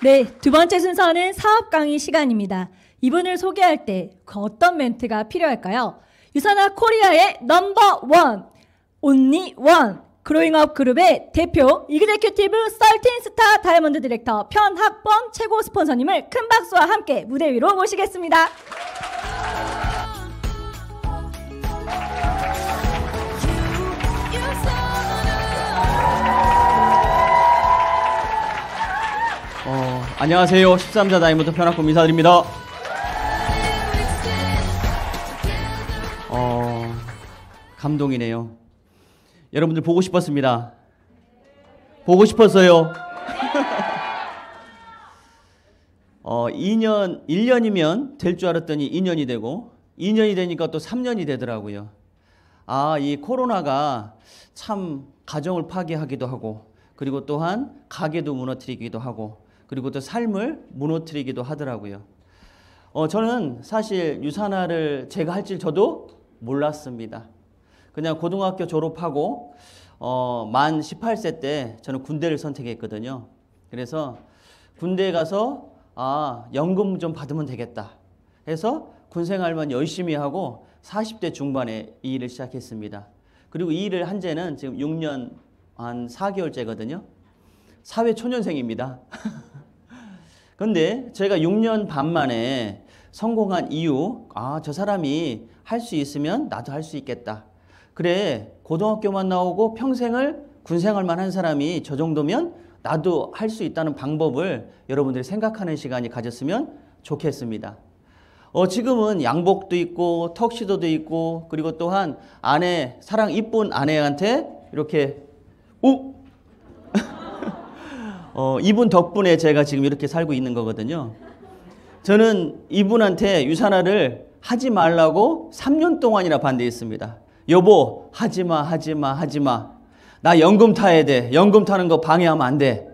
네, 두 번째 순서는 사업 강의 시간입니다. 이분을 소개할 때 그 어떤 멘트가 필요할까요? 유산화 코리아의 넘버 원, 온리 원, 그로잉업 그룹의 대표, 이그제큐티브 썰틴스타 다이아몬드 디렉터 편학번 최고 스폰서님을 큰 박수와 함께 무대 위로 모시겠습니다. 안녕하세요. 13자 다이아몬드 편학번 인사드립니다. 감동이네요. 여러분들 보고 싶었습니다. 보고 싶었어요. 1년이면 될 줄 알았더니 2년이 되고 2년이 되니까 또 3년이 되더라고요. 이 코로나가 참 가정을 파괴하기도 하고, 그리고 또한 가게도 무너뜨리기도 하고, 그리고 또 삶을 무너뜨리기도 하더라고요. 저는 사실 유산화를 제가 할 줄 저도 몰랐습니다. 그냥 고등학교 졸업하고 만 18세 때 저는 군대를 선택했거든요. 그래서 군대에 가서 연금 좀 받으면 되겠다 해서 군생활만 열심히 하고 40대 중반에 이 일을 시작했습니다. 그리고 이 일을 한 지는 지금 6년 한 4개월째거든요. 사회초년생입니다. 그런데 제가 6년 반 만에 성공한 이유, 저 사람이 할 수 있으면 나도 할 수 있겠다. 그래, 고등학교만 나오고 평생을 군생활만 한 사람이 저 정도면 나도 할 수 있다는 방법을 여러분들이 생각하는 시간이 가졌으면 좋겠습니다. 지금은 양복도 있고 턱시도도 있고, 그리고 또한 아내, 사랑 이쁜 아내한테 이렇게 이분 덕분에 제가 지금 이렇게 살고 있는 거거든요. 저는 이분한테 유산화를 하지 말라고 3년 동안이나 반대했습니다. 여보, 하지마, 하지마, 하지마. 나 연금 타야 돼. 연금 타는 거 방해하면 안 돼.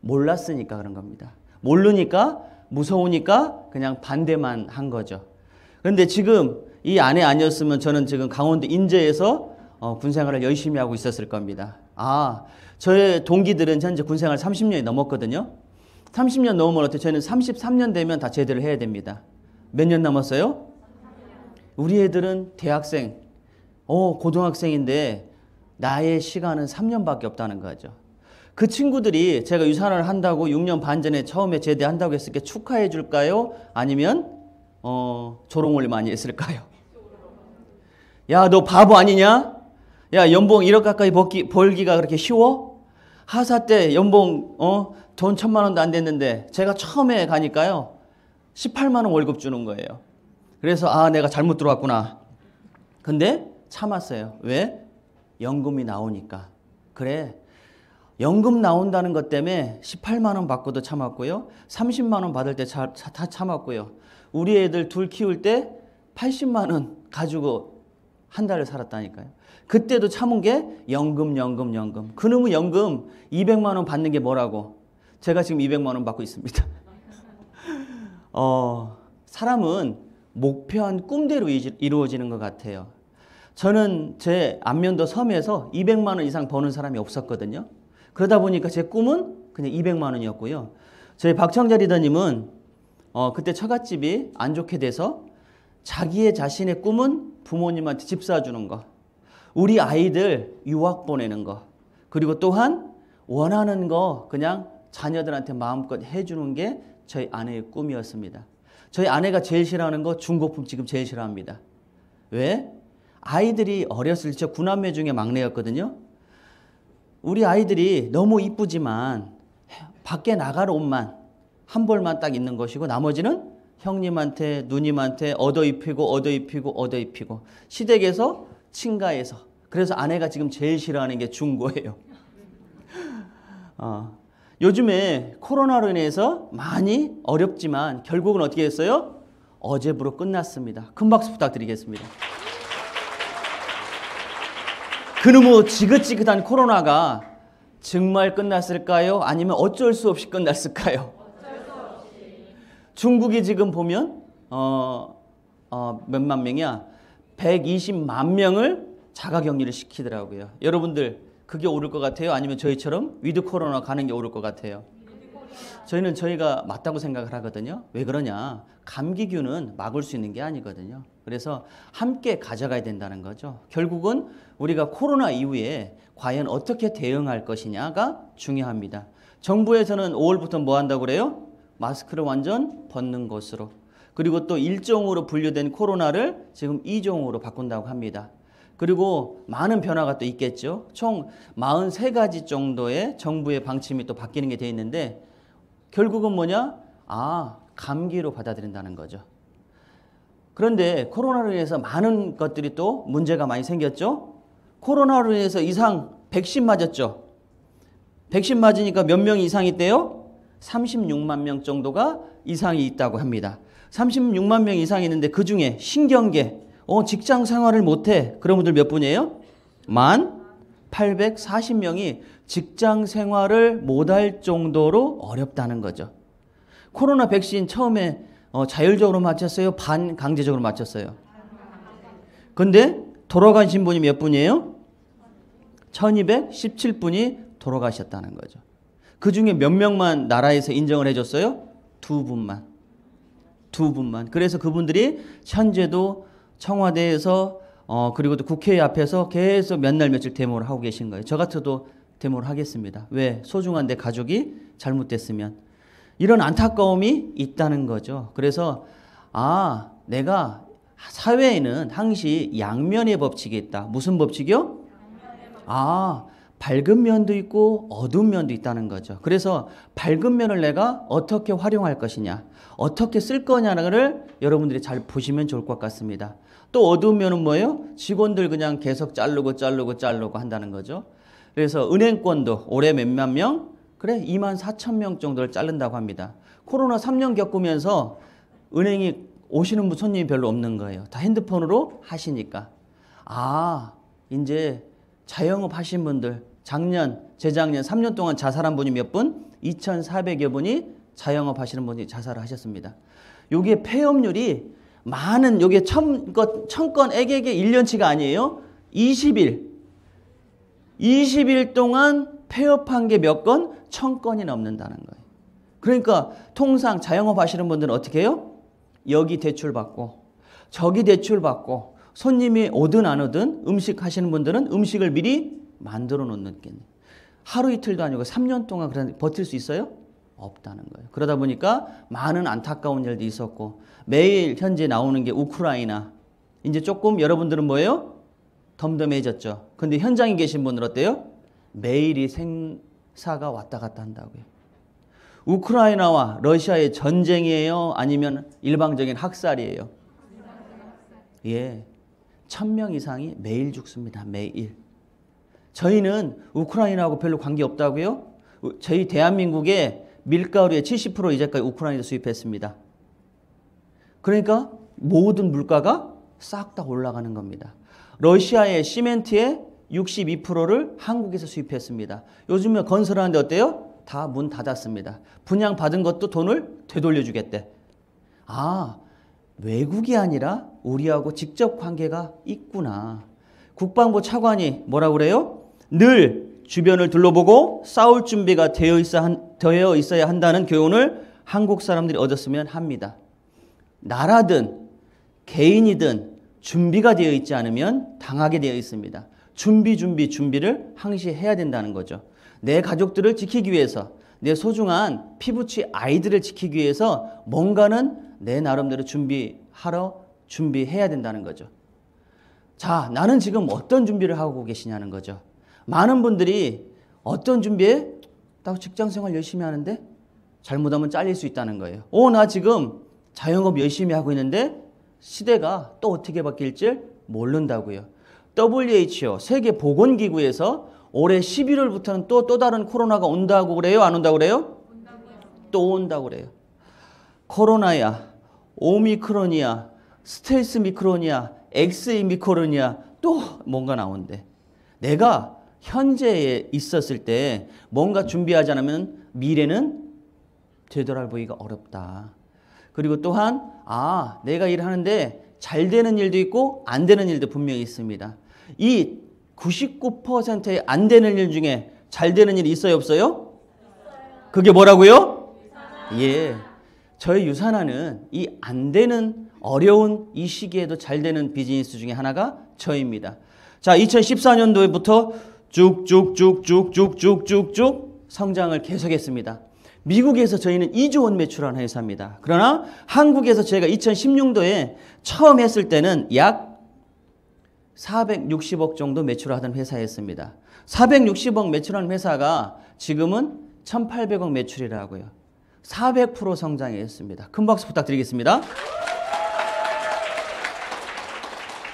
몰랐으니까 그런 겁니다. 모르니까, 무서우니까 그냥 반대만 한 거죠. 그런데 지금 이 아내 아니었으면 저는 지금 강원도 인제에서 군생활을 열심히 하고 있었을 겁니다. 저의 동기들은 현재 군생활 30년이 넘었거든요. 30년 넘으면 어때요? 저희는 33년 되면 다 제대를 해야 됩니다. 몇 년 남았어요? 우리 애들은 대학생, 고등학생인데 나의 시간은 3년밖에 없다는 거죠. 그 친구들이 제가 유산을 한다고 6년 반 전에 처음에 제대한다고 했을 때 축하해 줄까요? 아니면 조롱을 많이 했을까요? 야, 너 바보 아니냐? 야, 연봉 1억 가까이 벌기가 그렇게 쉬워? 하사 때 연봉 돈 1,000만 원도 안 됐는데 제가 처음에 가니까요 18만 원 월급 주는 거예요. 그래서 내가 잘못 들어왔구나. 근데 참았어요. 왜? 연금이 나오니까. 그래, 연금 나온다는 것 때문에 18만 원 받고도 참았고요. 30만 원 받을 때 다 참았고요. 우리 애들 둘 키울 때 80만 원 가지고 한 달을 살았다니까요. 그때도 참은 게 연금. 그놈의 연금 200만 원 받는 게 뭐라고. 제가 지금 200만 원 받고 있습니다. 사람은 목표한 꿈대로 이루어지는 것 같아요. 저는 제 안면도 섬에서 200만 원 이상 버는 사람이 없었거든요. 그러다 보니까 제 꿈은 그냥 200만 원이었고요. 저희 박청자 리더님은 그때 처갓집이 안 좋게 돼서 자기의 자신의 꿈은 부모님한테 집 사주는 거, 우리 아이들 유학 보내는 거, 그리고 또한 원하는 거 그냥 자녀들한테 마음껏 해주는 게 저희 아내의 꿈이었습니다. 저희 아내가 제일 싫어하는 거 중고품 지금 제일 싫어합니다. 왜? 아이들이 어렸을 때 저 9남매 중에 막내였거든요. 우리 아이들이 너무 이쁘지만 밖에 나갈 옷만 한 벌만 딱 있는 것이고 나머지는 형님한테 누님한테 얻어 입히고 시댁에서 친가에서. 그래서 아내가 지금 제일 싫어하는 게 중고예요. 요즘에 코로나로 인해서 많이 어렵지만 결국은 어떻게 했어요? 어제부로 끝났습니다. 큰 박수 부탁드리겠습니다. 그놈의 지긋지긋한 코로나가 정말 끝났을까요? 아니면 어쩔 수 없이 끝났을까요? 어쩔 수 없이. 중국이 지금 보면 몇만 명이야? 120만 명을 자가격리를 시키더라고요. 여러분들 그게 옳을 것 같아요? 아니면 저희처럼 위드 코로나 가는 게 옳을 것 같아요? 저희는 저희가 맞다고 생각을 하거든요. 왜 그러냐? 감기균은 막을 수 있는 게 아니거든요. 그래서 함께 가져가야 된다는 거죠. 결국은 우리가 코로나 이후에 과연 어떻게 대응할 것이냐가 중요합니다. 정부에서는 5월부터 뭐 한다고 그래요? 마스크를 완전 벗는 것으로. 그리고 또 1종으로 분류된 코로나를 지금 2종으로 바꾼다고 합니다. 그리고 많은 변화가 또 있겠죠. 총 43가지 정도의 정부의 방침이 또 바뀌는 게 돼 있는데 결국은 뭐냐? 감기로 받아들인다는 거죠. 그런데 코로나로 인해서 많은 것들이 또 문제가 많이 생겼죠. 코로나로 인해서 이상 백신 맞았죠. 백신 맞으니까 몇 명 이상이 있대요? 36만 명 정도가 이상이 있다고 합니다. 36만 명 이상이 있는데 그중에 신경계 직장 생활을 못해. 그런 분들 몇 분이에요? 1840명이 직장 생활을 못할 정도로 어렵다는 거죠. 코로나 백신 처음에 자율적으로 맞췄어요? 반강제적으로 맞췄어요? 근데 돌아가신 분이 몇 분이에요? 1217분이 돌아가셨다는 거죠. 그 중에 몇 명만 나라에서 인정을 해줬어요? 2분만. 그래서 그분들이 현재도 청와대에서 그리고 또 국회 앞에서 계속 몇 날 며칠 데모를 하고 계신 거예요. 저 같아도 데모를 하겠습니다. 왜? 소중한 내 가족이 잘못됐으면. 이런 안타까움이 있다는 거죠. 그래서 내가 사회에는 항시 양면의 법칙이 있다. 무슨 법칙이요? 밝은 면도 있고 어두운 면도 있다는 거죠. 그래서 밝은 면을 내가 어떻게 활용할 것이냐, 어떻게 쓸 거냐를 여러분들이 잘 보시면 좋을 것 같습니다. 또 어두운 면은 뭐예요? 직원들 그냥 계속 자르고 한다는 거죠. 그래서 은행권도 올해 몇만 명? 그래 24,000명 정도를 자른다고 합니다. 코로나 3년 겪으면서 은행이 오시는 손님이 별로 없는 거예요. 다 핸드폰으로 하시니까. 이제 자영업 하신 분들 재작년 3년 동안 자살한 분이 몇 분? 2,400여 분이 자영업 하시는 분이 자살을 하셨습니다. 요게 폐업률이 많은 요게 1000건 애게게 1년치가 아니에요. 20일 동안 폐업한 게 몇 건? 1000건이 넘는다는 거예요. 그러니까 통상 자영업 하시는 분들은 어떻게 해요? 여기 대출받고 저기 대출받고 손님이 오든 안 오든 음식 하시는 분들은 음식을 미리 만들어 놓는 게 하루 이틀도 아니고 3년 동안 버틸 수 있어요? 없다는 거예요. 그러다 보니까 많은 안타까운 일도 있었고 매일 현재 나오는 게 우크라이나. 이제 조금 여러분들은 뭐예요? 덤덤해졌죠. 근데 현장에 계신 분들 어때요? 매일이 생사가 왔다 갔다 한다고요. 우크라이나와 러시아의 전쟁이에요? 아니면 일방적인 학살이에요? 예, 1000명 이상이 매일 죽습니다. 매일. 저희는 우크라이나하고 별로 관계없다고요? 저희 대한민국의 밀가루의 70% 이제까지 우크라이나에서 수입했습니다. 그러니까 모든 물가가 싹 다 올라가는 겁니다. 러시아의 시멘트의 62%를 한국에서 수입했습니다. 요즘에 건설하는데 어때요? 다 문 닫았습니다. 분양받은 것도 돈을 되돌려주겠대. 아, 외국이 아니라 우리하고 직접 관계가 있구나. 국방부 차관이 뭐라고 그래요? 늘 주변을 둘러보고 싸울 준비가 되어 있어야 한다는 교훈을 한국 사람들이 얻었으면 합니다. 나라든 개인이든 준비가 되어 있지 않으면 당하게 되어 있습니다. 준비를 항시 해야 된다는 거죠. 내 가족들을 지키기 위해서, 내 소중한 피부치 아이들을 지키기 위해서 뭔가는 내 나름대로 준비해야 된다는 거죠. 자, 나는 지금 어떤 준비를 하고 계시냐는 거죠. 많은 분들이 어떤 준비해? 나 직장생활 열심히 하는데 잘못하면 잘릴 수 있다는 거예요. 나 지금 자영업 열심히 하고 있는데 시대가 또 어떻게 바뀔지 모른다고요. WHO 세계보건기구에서 올해 11월부터는 또 다른 코로나가 온다고 그래요? 안 온다고 그래요? 또 온다고 그래요. 코로나야, 오미크론이야, 스텔스 미크론이야, 엑스이 미크론이야, 또 뭔가 나온대. 내가 현재에 있었을 때 뭔가 준비하지 않으면 미래는 되돌아보기가 어렵다. 그리고 또한 내가 일하는데 잘 되는 일도 있고 안 되는 일도 분명히 있습니다. 이 99%의 안 되는 일 중에 잘 되는 일이 있어요, 없어요? 그게 뭐라고요? 예. 저희 유산하는 이 안 되는 어려운 이 시기에도 잘 되는 비즈니스 중에 하나가 저입니다. 자, 2014년도부터 쭉쭉쭉쭉쭉쭉쭉 성장을 계속했습니다. 미국에서 저희는 2조 원 매출한 회사입니다. 그러나 한국에서 저희가 2016년도에 처음 했을 때는 약 460억 정도 매출하던 회사였습니다. 460억 매출한 회사가 지금은 1,800억 매출이라고요. 400% 성장했습니다. 큰 박수 부탁드리겠습니다.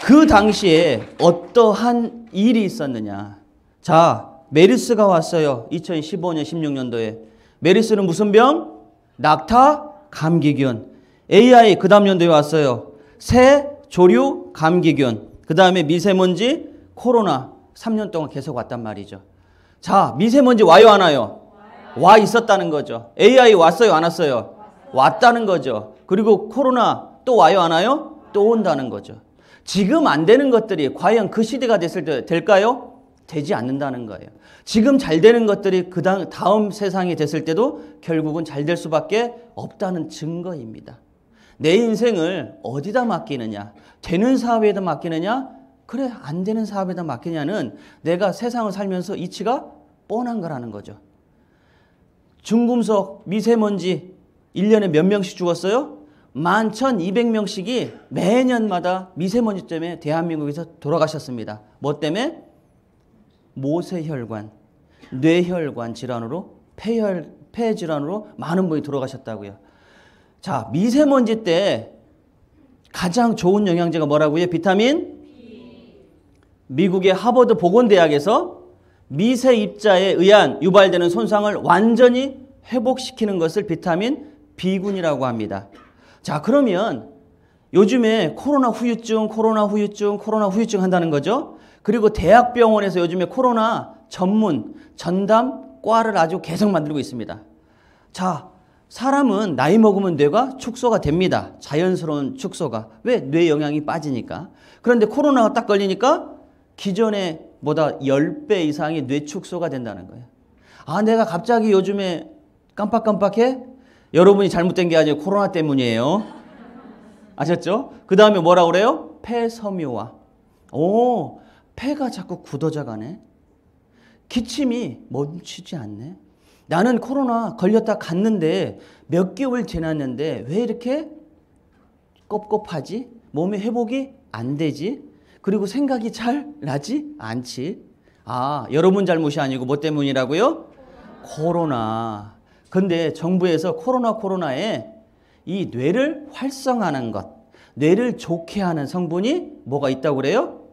그 당시에 어떠한 일이 있었느냐. 자, 메르스가 왔어요. 2015년, 16년도에. 메르스는 무슨 병? 낙타, 감기균. AI 그 다음 연도에 왔어요. 새, 조류, 감기균. 그 다음에 미세먼지, 코로나. 3년 동안 계속 왔단 말이죠. 자, 미세먼지 와요, 안 와요? 와 있었다는 거죠. AI 왔어요, 안 왔어요? 왔다는 거죠. 그리고 코로나 또 와요, 안 와요? 또 온다는 거죠. 지금 안 되는 것들이 과연 그 시대가 됐을 때 될까요? 되지 않는다는 거예요. 지금 잘 되는 것들이 그 다음 세상이 됐을 때도 결국은 잘 될 수밖에 없다는 증거입니다. 내 인생을 어디다 맡기느냐? 되는 사업에다 맡기느냐? 그래, 안 되는 사업에다 맡기냐는 내가 세상을 살면서 이치가 뻔한 거라는 거죠. 중금속, 미세먼지 1년에 몇 명씩 죽었어요? 11,200명씩이 매년마다 미세먼지 때문에 대한민국에서 돌아가셨습니다. 뭐 때문에? 모세혈관, 뇌혈관 질환으로, 폐 질환으로 많은 분이 돌아가셨다고요. 자, 미세먼지 때 가장 좋은 영양제가 뭐라고요? 비타민? 미국의 하버드 보건대학에서 미세 입자에 의한 유발되는 손상을 완전히 회복시키는 것을 비타민 B군이라고 합니다. 자, 그러면 요즘에 코로나 후유증 한다는 거죠. 그리고 대학병원에서 요즘에 코로나 전문 전담과를 아주 계속 만들고 있습니다. 자, 사람은 나이 먹으면 뇌가 축소가 됩니다. 자연스러운 축소가. 왜? 뇌 영양이 빠지니까. 그런데 코로나가 딱 걸리니까 기존에 보다 10배 이상의 뇌 축소가 된다는 거예요. 내가 갑자기 요즘에 깜빡깜빡해? 여러분이 잘못된 게 아니고 코로나 때문이에요. 아셨죠? 그 다음에 뭐라고 그래요? 폐섬유화. 폐가 자꾸 굳어져 가네. 기침이 멈추지 않네. 나는 코로나 걸렸다 갔는데 몇 개월 지났는데 왜 이렇게 꿉꿉하지? 몸의 회복이 안 되지? 그리고 생각이 잘 나지 않지? 아, 여러분 잘못이 아니고 뭐 때문이라고요? 코로나. 근데 정부에서 코로나에 이 뇌를 활성화하는 것, 뇌를 좋게 하는 성분이 뭐가 있다고 그래요?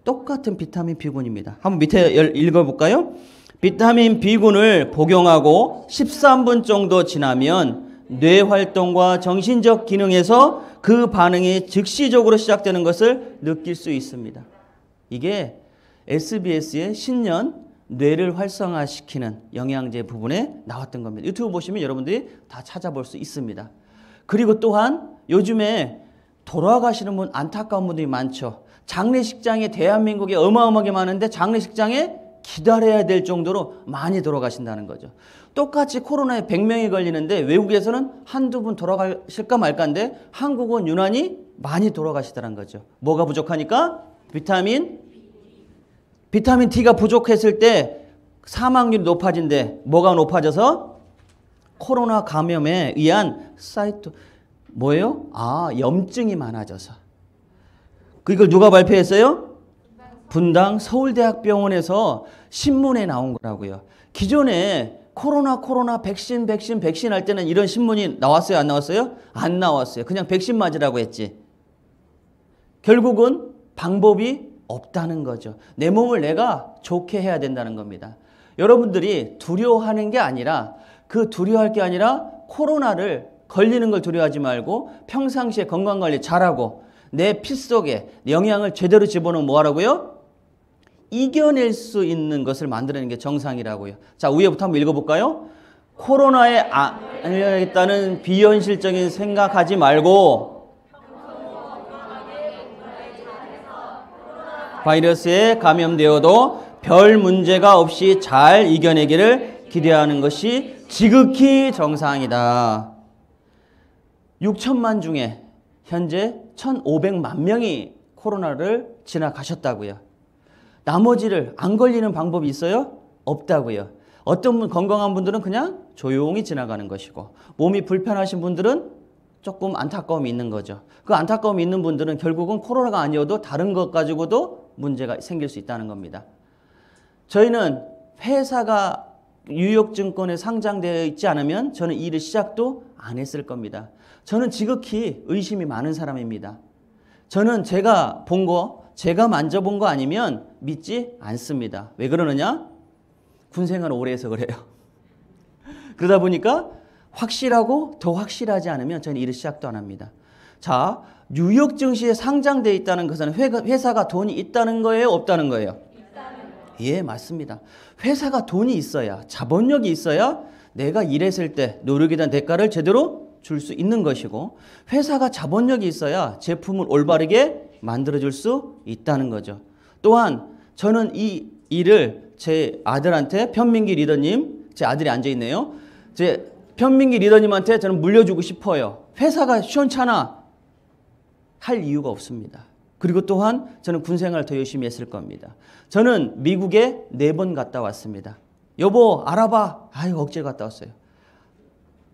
똑같은 비타민 B군입니다. 한번 밑에 읽어볼까요? 비타민 B군을 복용하고 13분 정도 지나면 뇌 활동과 정신적 기능에서 그 반응이 즉시적으로 시작되는 것을 느낄 수 있습니다. 이게 SBS의 신년 뇌를 활성화시키는 영양제 부분에 나왔던 겁니다. 유튜브 보시면 여러분들이 다 찾아볼 수 있습니다. 그리고 또한 요즘에 돌아가시는 분, 안타까운 분들이 많죠. 장례식장에 대한민국에 어마어마하게 많은데 장례식장에 기다려야 될 정도로 많이 돌아가신다는 거죠. 똑같이 코로나에 100명이 걸리는데 외국에서는 한두 분 돌아가실까 말까인데 한국은 유난히 많이 돌아가시더란 거죠. 뭐가 부족하니까? 비타민 D가 부족했을 때 사망률이 높아진대. 뭐가 높아져서? 코로나 감염에 의한 뭐예요? 아, 염증이 많아져서. 이걸 누가 발표했어요? 분당 서울대학병원에서 신문에 나온 거라고요. 기존에 코로나 백신 할 때는 이런 신문이 나왔어요? 안 나왔어요? 안 나왔어요. 그냥 백신 맞으라고 했지. 결국은 방법이 없다는 거죠. 내 몸을 내가 좋게 해야 된다는 겁니다. 여러분들이 두려워하는 게 아니라 두려워할 게 아니라 코로나를 걸리는 걸 두려워하지 말고 평상시에 건강관리 잘하고 내 피 속에 영양을 제대로 집어넣으면 뭐하라고요? 이겨낼 수 있는 것을 만들어내는 게 정상이라고요. 자, 위에부터 한번 읽어볼까요? 코로나에 알려야겠다는 비현실적인 생각하지 말고 바이러스에 감염되어도 별 문제가 없이 잘 이겨내기를 기대하는 것이 지극히 정상이다. 6천만 중에 현재 1,500만 명이 코로나를 지나가셨다고요. 나머지를 안 걸리는 방법이 있어요? 없다고요. 어떤 분 건강한 분들은 그냥 조용히 지나가는 것이고 몸이 불편하신 분들은 조금 안타까움이 있는 거죠. 그 안타까움이 있는 분들은 결국은 코로나가 아니어도 다른 것 가지고도 문제가 생길 수 있다는 겁니다. 저희는 회사가 뉴욕증권에 상장되어 있지 않으면 저는 이 일을 시작도 안 했을 겁니다. 저는 지극히 의심이 많은 사람입니다. 저는 제가 본 거, 제가 만져본 거 아니면 믿지 않습니다. 왜 그러느냐? 군생활을 오래 해서 그래요. 그러다 보니까 확실하고 더 확실하지 않으면 저는 일을 시작도 안 합니다. 자, 뉴욕 증시에 상장되어 있다는 것은 회사가 돈이 있다는 거예요? 없다는 거예요? 예, 맞습니다. 회사가 돈이 있어야, 자본력이 있어야 내가 일했을 때 노력에 대한 대가를 제대로 줄 수 있는 것이고 회사가 자본력이 있어야 제품을 올바르게 만들어줄 수 있다는 거죠. 또한 저는 이 일을 제 아들한테 편민기 리더님, 제 아들이 앉아있네요. 제 편민기 리더님한테 저는 물려주고 싶어요. 회사가 시원찮아 할 이유가 없습니다. 그리고 또한 저는 군생활을 더 열심히 했을 겁니다. 저는 미국에 4번 갔다 왔습니다. 여보 알아봐. 아유 억지로 갔다 왔어요.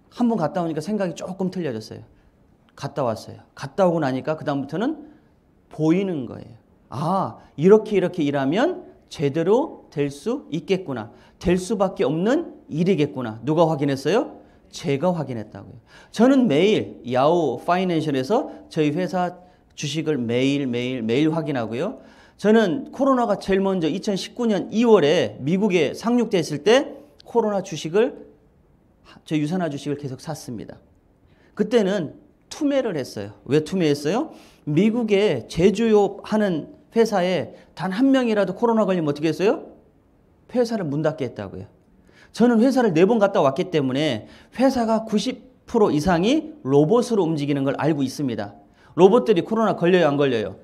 한 번 갔다 오니까 생각이 조금 틀려졌어요. 갔다 왔어요. 갔다 오고 나니까 그 다음부터는 보이는 거예요. 아 이렇게 일하면 제대로 될 수 있겠구나. 될 수밖에 없는 일이겠구나. 누가 확인했어요? 제가 확인했다고요. 저는 매일 야후 파이낸셜에서 저희 회사 주식을 매일 확인하고요. 저는 코로나가 제일 먼저 2019년 2월에 미국에 상륙됐을 때 코로나 주식을 저 유산화 주식을 계속 샀습니다. 그때는 투매를 했어요. 왜 투매했어요? 미국에 제조업하는 회사에 단 한 명이라도 코로나 걸리면 어떻게 했어요? 회사를 문 닫게 했다고요. 저는 회사를 4번 갔다 왔기 때문에 회사가 90% 이상이 로봇으로 움직이는 걸 알고 있습니다. 로봇들이 코로나 걸려요, 안 걸려요?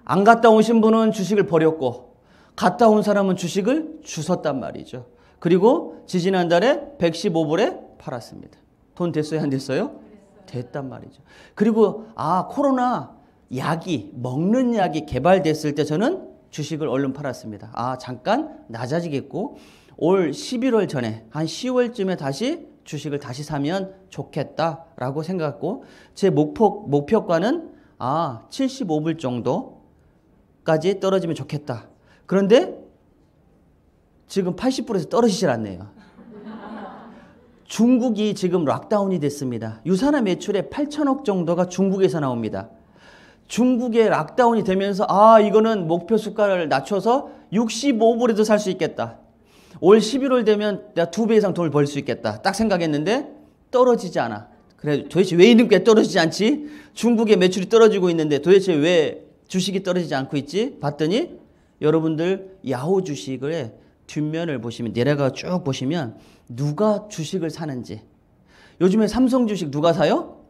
안 갔다 오신 분은 주식을 버렸고 갔다 온 사람은 주식을 주웠단 말이죠. 그리고 지지난달에 115불에 팔았습니다. 돈 됐어요, 안 됐어요? 됐단 말이죠. 그리고 코로나 약이, 먹는 약이 개발됐을 때 저는 주식을 얼른 팔았습니다. 아, 잠깐 낮아지겠고 올 11월 전에 한 10월쯤에 다시 주식을 다시 사면 좋겠다라고 생각했고 제 목표가는 75불 정도까지 떨어지면 좋겠다. 그런데 지금 80불에서 떨어지질 않네요. 중국이 지금 락다운이 됐습니다. 유산화 매출의 8천억 정도가 중국에서 나옵니다. 중국에 락다운이 되면서 이거는 목표 수가를 낮춰서 65불에도 살 수 있겠다. 올 11월 되면 내가 2배 이상 돈을 벌 수 있겠다. 딱 생각했는데 떨어지지 않아. 그래 도대체 왜 이렇게 떨어지지 않지? 중국의 매출이 떨어지고 있는데 도대체 왜 주식이 떨어지지 않고 있지? 봤더니 여러분들 야후 주식의 뒷면을 보시면 내려가 쭉 보시면 누가 주식을 사는지. 요즘에 삼성 주식 누가 사요?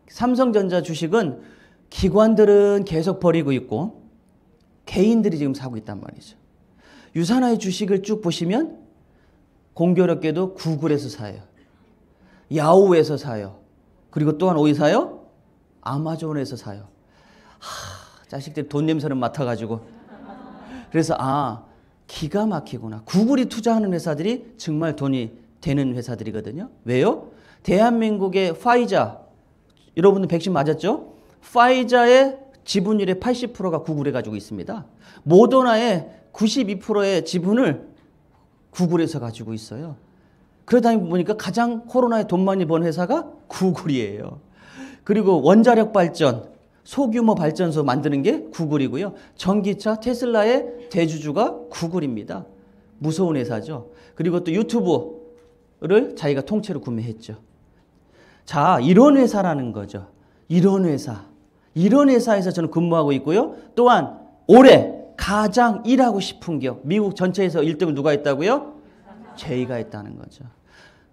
삼성전자 주식은 기관들은 계속 버리고 있고 개인들이 지금 사고 있단 말이죠. 유산화의 주식을 쭉 보시면 공교롭게도 구글에서 사요. 야후에서 사요. 그리고 또한 어디 사요? 아마존에서 사요. 자식들 돈 냄새를 맡아가지고. 그래서 기가 막히구나. 구글이 투자하는 회사들이 정말 돈이 되는 회사들이거든요. 왜요? 대한민국의 파이자, 여러분들 백신 맞았죠? 파이자의 지분율의 80%가 구글에 가지고 있습니다. 모더나의 92%의 지분을 구글에서 가지고 있어요. 그러다 보니까 가장 코로나에 돈 많이 번 회사가 구글이에요. 그리고 원자력 발전, 소규모 발전소 만드는 게 구글이고요. 전기차 테슬라의 대주주가 구글입니다. 무서운 회사죠. 그리고 또 유튜브를 자기가 통째로 구매했죠. 자, 이런 회사라는 거죠. 이런 회사. 이런 회사에서 저는 근무하고 있고요. 또한 올해 가장 일하고 싶은 기업, 미국 전체에서 1등을 누가 했다고요? 저희가 했다는 거죠.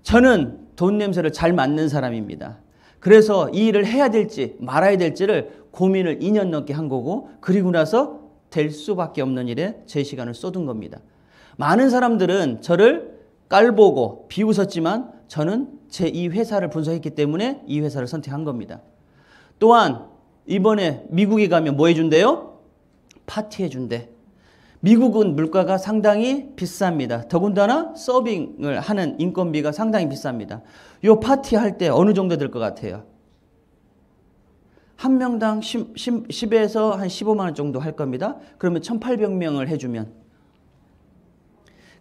저는 돈 냄새를 잘 맡는 사람입니다. 그래서 이 일을 해야 될지 말아야 될지를 고민을 2년 넘게 한 거고 그리고 나서 될 수밖에 없는 일에 제 시간을 쏟은 겁니다. 많은 사람들은 저를 깔보고 비웃었지만 저는 제 이 회사를 분석했기 때문에 이 회사를 선택한 겁니다. 또한 이번에 미국에 가면 뭐 해준대요? 파티해 준대. 미국은 물가가 상당히 비쌉니다. 더군다나 서빙을 하는 인건비가 상당히 비쌉니다. 요 파티 할 때 어느 정도 될 것 같아요? 한 명당 10에서 한 15만 원 정도 할 겁니다. 그러면 1,800명을 해주면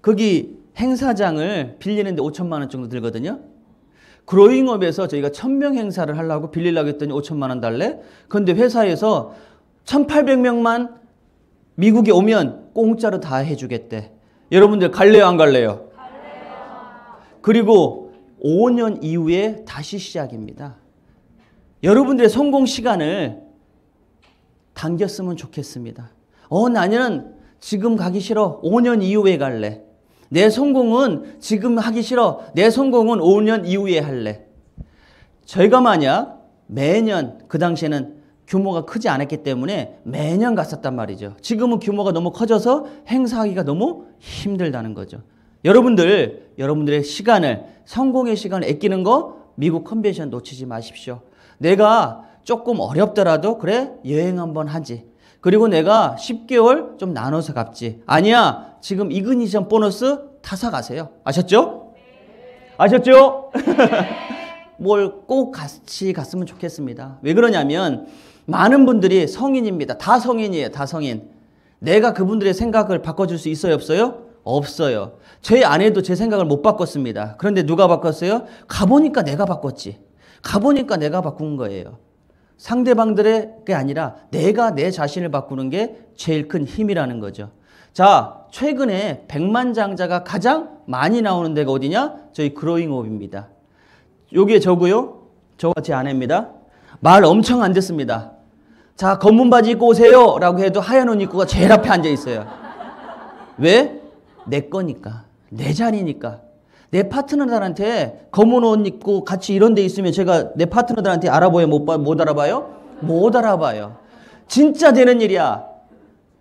거기 행사장을 빌리는데 5천만 원 정도 들거든요. 그로잉업에서 저희가 1,000명 행사를 하려고 빌리려고 했더니 5천만 원 달래. 그런데 회사에서 1,800명만 미국에 오면 공짜로 다 해주겠대. 여러분들 갈래요 안 갈래요? 갈래요. 그리고 5년 이후에 다시 시작입니다. 여러분들의 성공 시간을 당겼으면 좋겠습니다. 나는 지금 가기 싫어. 5년 이후에 갈래. 내 성공은 지금 하기 싫어. 내 성공은 5년 이후에 할래. 저희가 만약 매년 그 당시에는 규모가 크지 않았기 때문에 매년 갔었단 말이죠. 지금은 규모가 너무 커져서 행사하기가 너무 힘들다는 거죠. 여러분들의 시간을, 성공의 시간을 아끼는 거 미국 컨벤션 놓치지 마십시오. 내가 조금 어렵더라도 그래 여행 한번 하지. 그리고 내가 10개월 좀 나눠서 갚지. 아니야 지금 이그니션 보너스 다 사가세요. 아셨죠? 아셨죠? 뭘 꼭 같이 갔으면 좋겠습니다. 왜 그러냐면 많은 분들이 성인입니다. 다 성인이에요. 다 성인. 내가 그분들의 생각을 바꿔줄 수 있어요? 없어요? 없어요. 제 아내도 제 생각을 못 바꿨습니다. 그런데 누가 바꿨어요? 가보니까 내가 바꿨지. 가보니까 내가 바꾼 거예요. 상대방들의 게 아니라 내가 내 자신을 바꾸는 게 제일 큰 힘이라는 거죠. 자, 최근에 백만장자가 가장 많이 나오는 데가 어디냐? 저희 그로잉업입니다. 요게 저고요. 저가 제 아내입니다. 말 엄청 안 듣습니다. 자, 검은 바지 입고 오세요 라고 해도 하얀 옷 입고가 제일 앞에 앉아 있어요. 왜? 내 거니까. 내 자리니까. 내 파트너들한테 검은 옷 입고 같이 이런 데 있으면 제가 내 파트너들한테 알아봐요? 못 알아봐요? 못 알아봐요. 진짜 되는 일이야.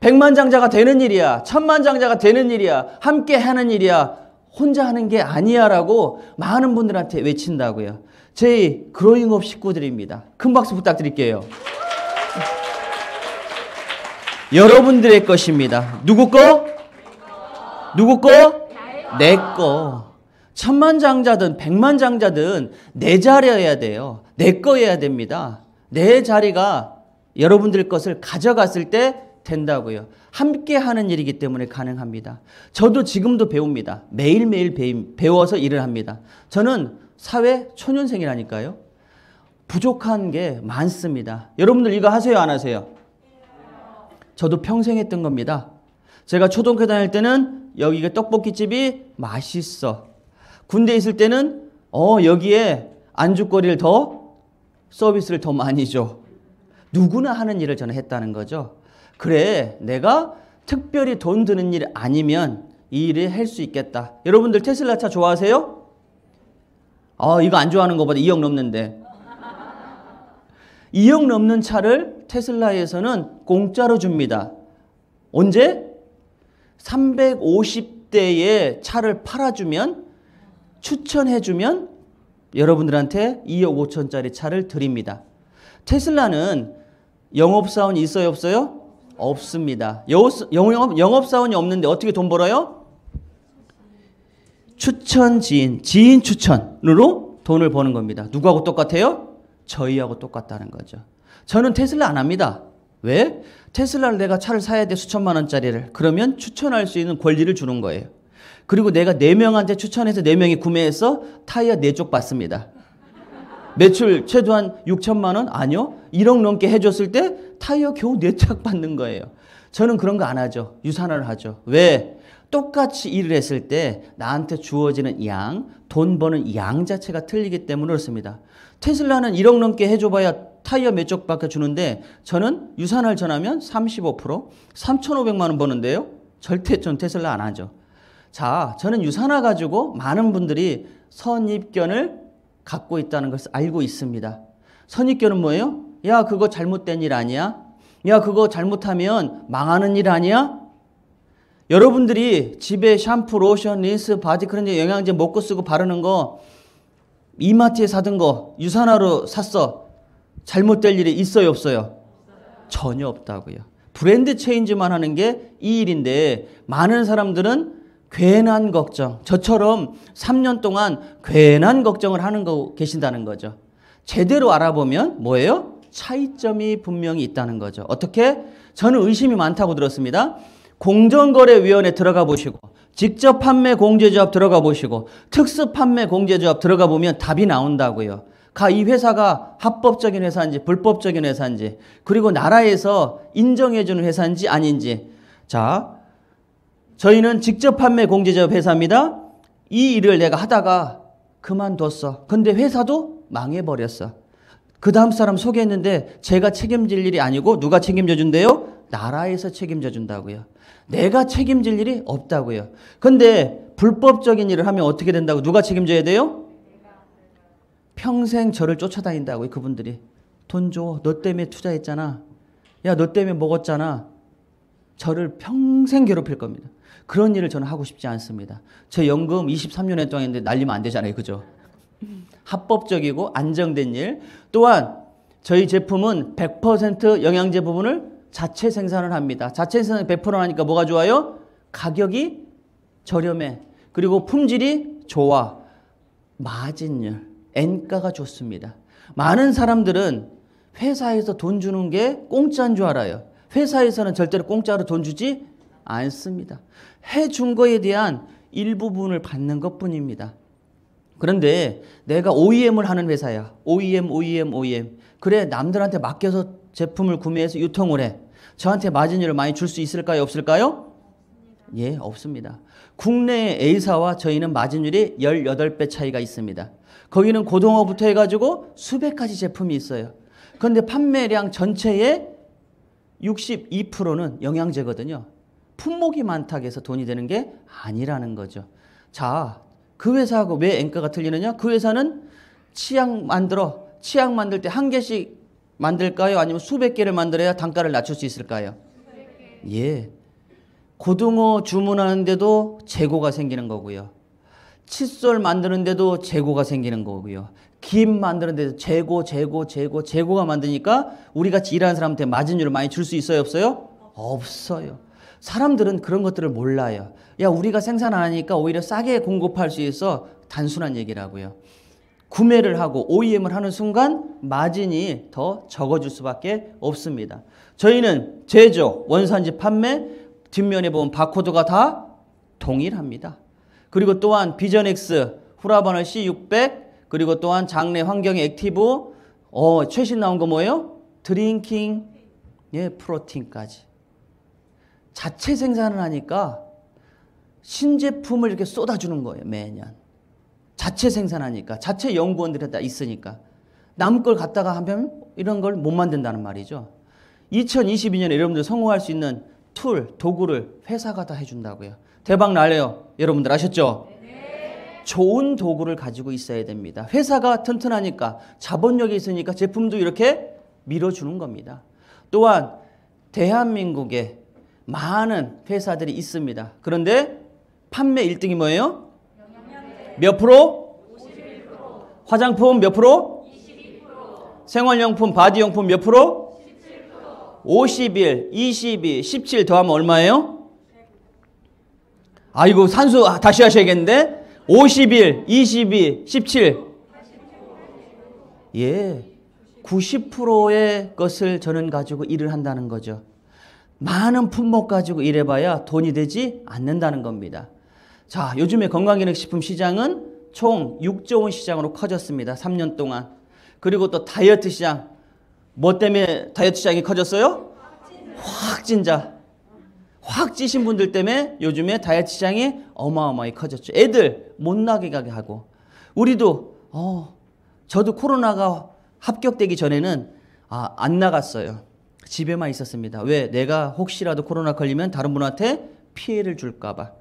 백만장자가 되는 일이야. 천만장자가 되는 일이야. 함께 하는 일이야. 혼자 하는 게 아니야 라고 많은 분들한테 외친다고요. 저희 그로잉업 식구들입니다. 큰 박수 부탁드릴게요. 여러분들의 것입니다. 누구 거? 누구 거? 내 거. 천만장자든 백만장자든 내 자리여야 돼요. 내 거여야 됩니다. 내 자리가 여러분들 것을 가져갔을 때 된다고요. 함께 하는 일이기 때문에 가능합니다. 저도 지금도 배웁니다. 매일매일 배워서 일을 합니다. 저는 사회 초년생이라니까요. 부족한 게 많습니다. 여러분들 이거 하세요, 안 하세요? 저도 평생 했던 겁니다. 제가 초등학교 다닐 때는 여기가 떡볶이집이 맛있어. 군대 있을 때는 여기에 안주거리를 서비스를 더 많이 줘. 누구나 하는 일을 저는 했다는 거죠. 그래, 내가 특별히 돈 드는 일 아니면 이 일을 할 수 있겠다. 여러분들 테슬라 차 좋아하세요? 이거 안 좋아하는 것보다 2억 넘는데. 2억 넘는 차를 테슬라에서는 공짜로 줍니다. 언제? 350대의 차를 팔아주면, 추천해주면 여러분들한테 2억 5천짜리 차를 드립니다. 테슬라는 영업사원이 있어요, 없어요? 없습니다. 영업사원이 없는데 어떻게 돈 벌어요? 지인 추천으로 돈을 버는 겁니다. 누구하고 똑같아요? 저희하고 똑같다는 거죠. 저는 테슬라 안 합니다. 왜? 테슬라를 내가 차를 사야 돼, 수천만 원짜리를. 그러면 추천할 수 있는 권리를 주는 거예요. 그리고 내가 4명한테 추천해서 4명이 구매해서 타이어 4쪽 받습니다. 매출 최소한 6천만 원? 아니요. 1억 넘게 해줬을 때 타이어 겨우 4짝 받는 거예요. 저는 그런 거 안 하죠. 유산화를 하죠. 왜? 똑같이 일을 했을 때 나한테 주어지는 양, 돈 버는 양 자체가 틀리기 때문에 그렇습니다. 테슬라는 1억 넘게 해줘봐야 타이어 몇 쪽 밖에 주는데 저는 유산화를 전하면 35%, 3,500만 원 버는데요. 절대 전 테슬라 안 하죠. 자, 저는 유산화 가지고 많은 분들이 선입견을 갖고 있다는 것을 알고 있습니다. 선입견은 뭐예요? 야, 그거 잘못된 일 아니야? 야, 그거 잘못하면 망하는 일 아니야? 여러분들이 집에 샴푸, 로션, 린스, 바디크림, 영양제 먹고 쓰고 바르는 거 이마트에 사던 거 유산화로 샀어. 잘못될 일이 있어요, 없어요? 전혀 없다고요. 브랜드 체인지만 하는 게 이 일인데 많은 사람들은 괜한 걱정, 저처럼 3년 동안 괜한 걱정을 하는 거 계신다는 거죠. 제대로 알아보면 뭐예요? 차이점이 분명히 있다는 거죠. 어떻게? 저는 의심이 많다고 들었습니다. 공정거래위원회 들어가 보시고, 직접 판매 공제조합 들어가 보시고, 특수 판매 공제조합 들어가 보면 답이 나온다고요. 이 회사가 합법적인 회사인지 불법적인 회사인지, 그리고 나라에서 인정해주는 회사인지 아닌지. 자, 저희는 직접 판매 공제조합 회사입니다. 이 일을 내가 하다가 그만뒀어. 근데 회사도 망해버렸어. 그 다음 사람 소개했는데 제가 책임질 일이 아니고 누가 책임져 준대요? 나라에서 책임져 준다고요. 내가 책임질 일이 없다고요. 근데 불법적인 일을 하면 어떻게 된다고? 누가 책임져야 돼요? 평생 저를 쫓아다닌다고요. 그분들이. 돈 줘. 너 때문에 투자했잖아. 야, 너 때문에 먹었잖아. 저를 평생 괴롭힐 겁니다. 그런 일을 저는 하고 싶지 않습니다. 제 연금 23년 동안 했는데 날리면 안 되잖아요. 그죠? 합법적이고 안정된 일. 또한 저희 제품은 100% 영양제 부분을 자체 생산을 합니다. 자체 생산 100% 하니까 뭐가 좋아요? 가격이 저렴해. 그리고 품질이 좋아. 마진율, N가가 좋습니다. 많은 사람들은 회사에서 돈 주는 게 공짜인 줄 알아요. 회사에서는 절대로 공짜로 돈 주지 않습니다. 해준 거에 대한 일부분을 받는 것뿐입니다. 그런데 내가 OEM을 하는 회사야. OEM. 그래, 남들한테 맡겨서 제품을 구매해서 유통을 해. 저한테 마진율을 많이 줄 수 있을까요? 없을까요? 예, 없습니다. 국내의 A사와 저희는 마진율이 18배 차이가 있습니다. 거기는 고등어부터 해가지고 수백 가지 제품이 있어요. 그런데 판매량 전체의 62%는 영양제거든요. 품목이 많다고 해서 돈이 되는 게 아니라는 거죠. 자, 그 회사하고 왜 N가가 틀리느냐? 그 회사는 치약 만들 때 한 개씩 만들까요? 아니면 수백 개를 만들어야 단가를 낮출 수 있을까요? 예. 고등어 주문하는데도 재고가 생기는 거고요. 칫솔 만드는데도 재고가 생기는 거고요. 김 만드는데도 재고가 만드니까 우리 같이 일하는 사람한테 마진율을 많이 줄 수 있어요? 없어요? 없어요. 사람들은 그런 것들을 몰라요. 야, 우리가 생산 안 하니까 오히려 싸게 공급할 수 있어. 단순한 얘기라고요. 구매를 하고 OEM을 하는 순간 마진이 더 적어질 수밖에 없습니다. 저희는 제조, 원산지 판매, 뒷면에 보면 바코드가 다 동일합니다. 그리고 또한 비전X, 후라바늘 C600, 그리고 또한 장내 환경의 액티브, 최신 나온 거 뭐예요? 드링킹, 예, 프로틴까지. 자체 생산을 하니까 신제품을 이렇게 쏟아주는 거예요, 매년. 자체 생산하니까, 자체 연구원들이 다 있으니까. 남 걸 갖다가 하면 이런 걸 못 만든다는 말이죠. 2022년에 여러분들 성공할 수 있는 툴, 도구를 회사가 다 해준다고요. 대박 날래요. 여러분들 아셨죠? 네. 좋은 도구를 가지고 있어야 됩니다. 회사가 튼튼하니까, 자본력이 있으니까 제품도 이렇게 밀어주는 겁니다. 또한 대한민국에 많은 회사들이 있습니다. 그런데 판매 1등이 뭐예요? 몇 프로? 51%. 화장품 몇 프로? 22%. 생활용품, 바디용품 몇 프로? 17%. 51, 22, 17 더하면 얼마예요? 아이고 산수 다시 하셔야겠는데 51, 22, 17 예, 90%의 것을 저는 가지고 일을 한다는 거죠. 많은 품목 가지고 일해봐야 돈이 되지 않는다는 겁니다. 자, 요즘에 건강기능식품 시장은 총 6조 원 시장으로 커졌습니다. 3년 동안. 그리고 또 다이어트 시장. 뭐 때문에 다이어트 시장이 커졌어요? 확진자. 확 찌신 분들 때문에 요즘에 다이어트 시장이 어마어마하게 커졌죠. 애들 못 나게 가게 하고. 우리도 저도 코로나가 합격되기 전에는 안 나갔어요. 집에만 있었습니다. 왜? 내가 혹시라도 코로나 걸리면 다른 분한테 피해를 줄까 봐.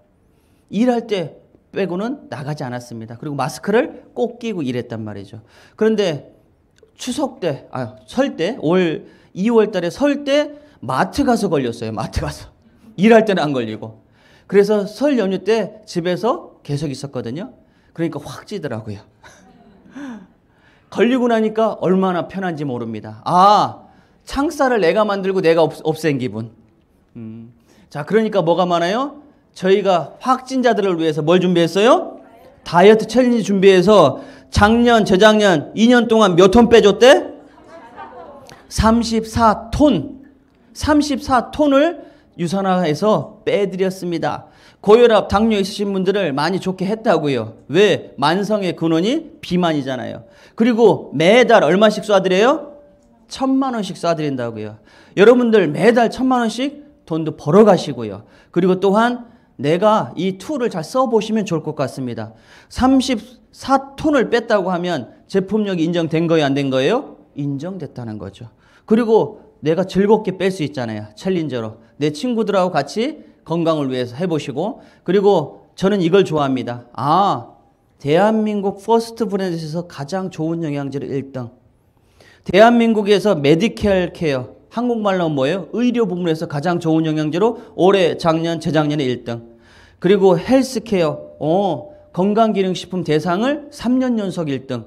일할 때 빼고는 나가지 않았습니다. 그리고 마스크를 꼭 끼고 일했단 말이죠. 그런데 추석 때, 설 때, 올 2월 달에 설 때 마트 가서 걸렸어요. 마트 가서. 일할 때는 안 걸리고. 그래서 설 연휴 때 집에서 계속 있었거든요. 그러니까 확 찌더라고요. 걸리고 나니까 얼마나 편한지 모릅니다. 창살을 내가 만들고 내가 없앤 기분. 자, 그러니까 뭐가 많아요? 저희가 확진자들을 위해서 뭘 준비했어요? 다이어트 챌린지 준비해서 작년, 재작년 2년 동안 몇 톤 빼줬대? 34톤. 34톤을 유산화해서 빼드렸습니다. 고혈압, 당뇨 있으신 분들을 많이 좋게 했다고요. 왜? 만성의 근원이 비만이잖아요. 그리고 매달 얼마씩 쏴드려요? 1,000만 원씩 쏴드린다고요. 여러분들 매달 1,000만 원씩 돈도 벌어 가시고요. 그리고 또한 내가 이 툴을 잘 써보시면 좋을 것 같습니다. 34톤을 뺐다고 하면 제품력이 인정된 거예요? 안 된 거예요? 인정됐다는 거죠. 그리고 내가 즐겁게 뺄 수 있잖아요. 챌린저로. 내 친구들하고 같이 건강을 위해서 해보시고. 그리고 저는 이걸 좋아합니다. 대한민국 퍼스트 브랜드에서 가장 좋은 영양제로 1등. 대한민국에서 메디컬 케어, 한국말로 뭐예요? 의료 부문에서 가장 좋은 영양제로 올해, 작년, 재작년에 1등. 그리고 헬스케어, 건강기능식품 대상을 3년 연속 1등.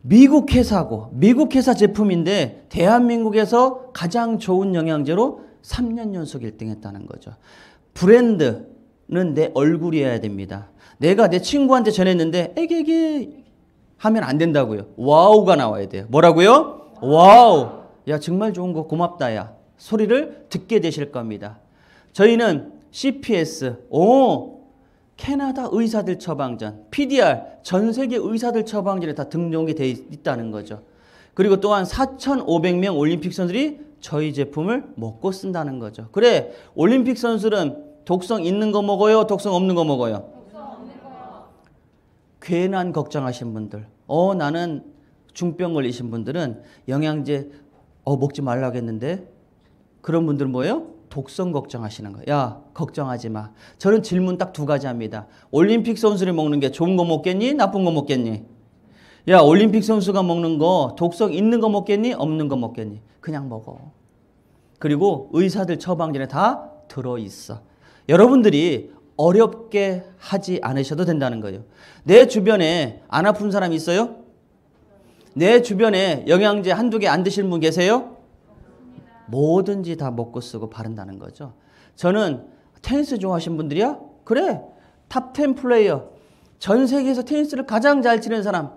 미국 회사고, 미국 회사 제품인데 대한민국에서 가장 좋은 영양제로 3년 연속 1등 했다는 거죠. 브랜드는 내 얼굴이어야 됩니다. 내가 내 친구한테 전했는데 애기애기 하면 안 된다고요. 와우가 나와야 돼요. 뭐라고요? 와우. 야, 정말 좋은 거 고맙다 야. 소리를 듣게 되실 겁니다. 저희는 CPS, 캐나다 의사들 처방전, PDR, 전 세계 의사들 처방전에 다 등록이 되어 있다는 거죠. 그리고 또한 4,500명 올림픽 선수들이 저희 제품을 먹고 쓴다는 거죠. 그래, 올림픽 선수는 독성 있는 거 먹어요? 독성 없는 거 먹어요? 독성 없는 거요. 괜한 걱정하신 분들, 나는 중병 걸리신 분들은 영양제 먹지 말라고 했는데 그런 분들은 뭐예요? 독성 걱정하시는 거예요. 야, 걱정하지 마. 저는 질문 딱 2가지 합니다. 올림픽 선수를 먹는 게 좋은 거 먹겠니? 나쁜 거 먹겠니? 야, 올림픽 선수가 먹는 거 독성 있는 거 먹겠니? 없는 거 먹겠니? 그냥 먹어. 그리고 의사들 처방전에 다 들어있어. 여러분들이 어렵게 하지 않으셔도 된다는 거예요. 내 주변에 안 아픈 사람 있어요? 내 주변에 영양제 1-2개 안 드시는 분 계세요? 뭐든지 다 먹고 쓰고 바른다는 거죠. 저는 테니스 좋아하시는 분들이야? 그래, 탑 10 플레이어. 전 세계에서 테니스를 가장 잘 치는 사람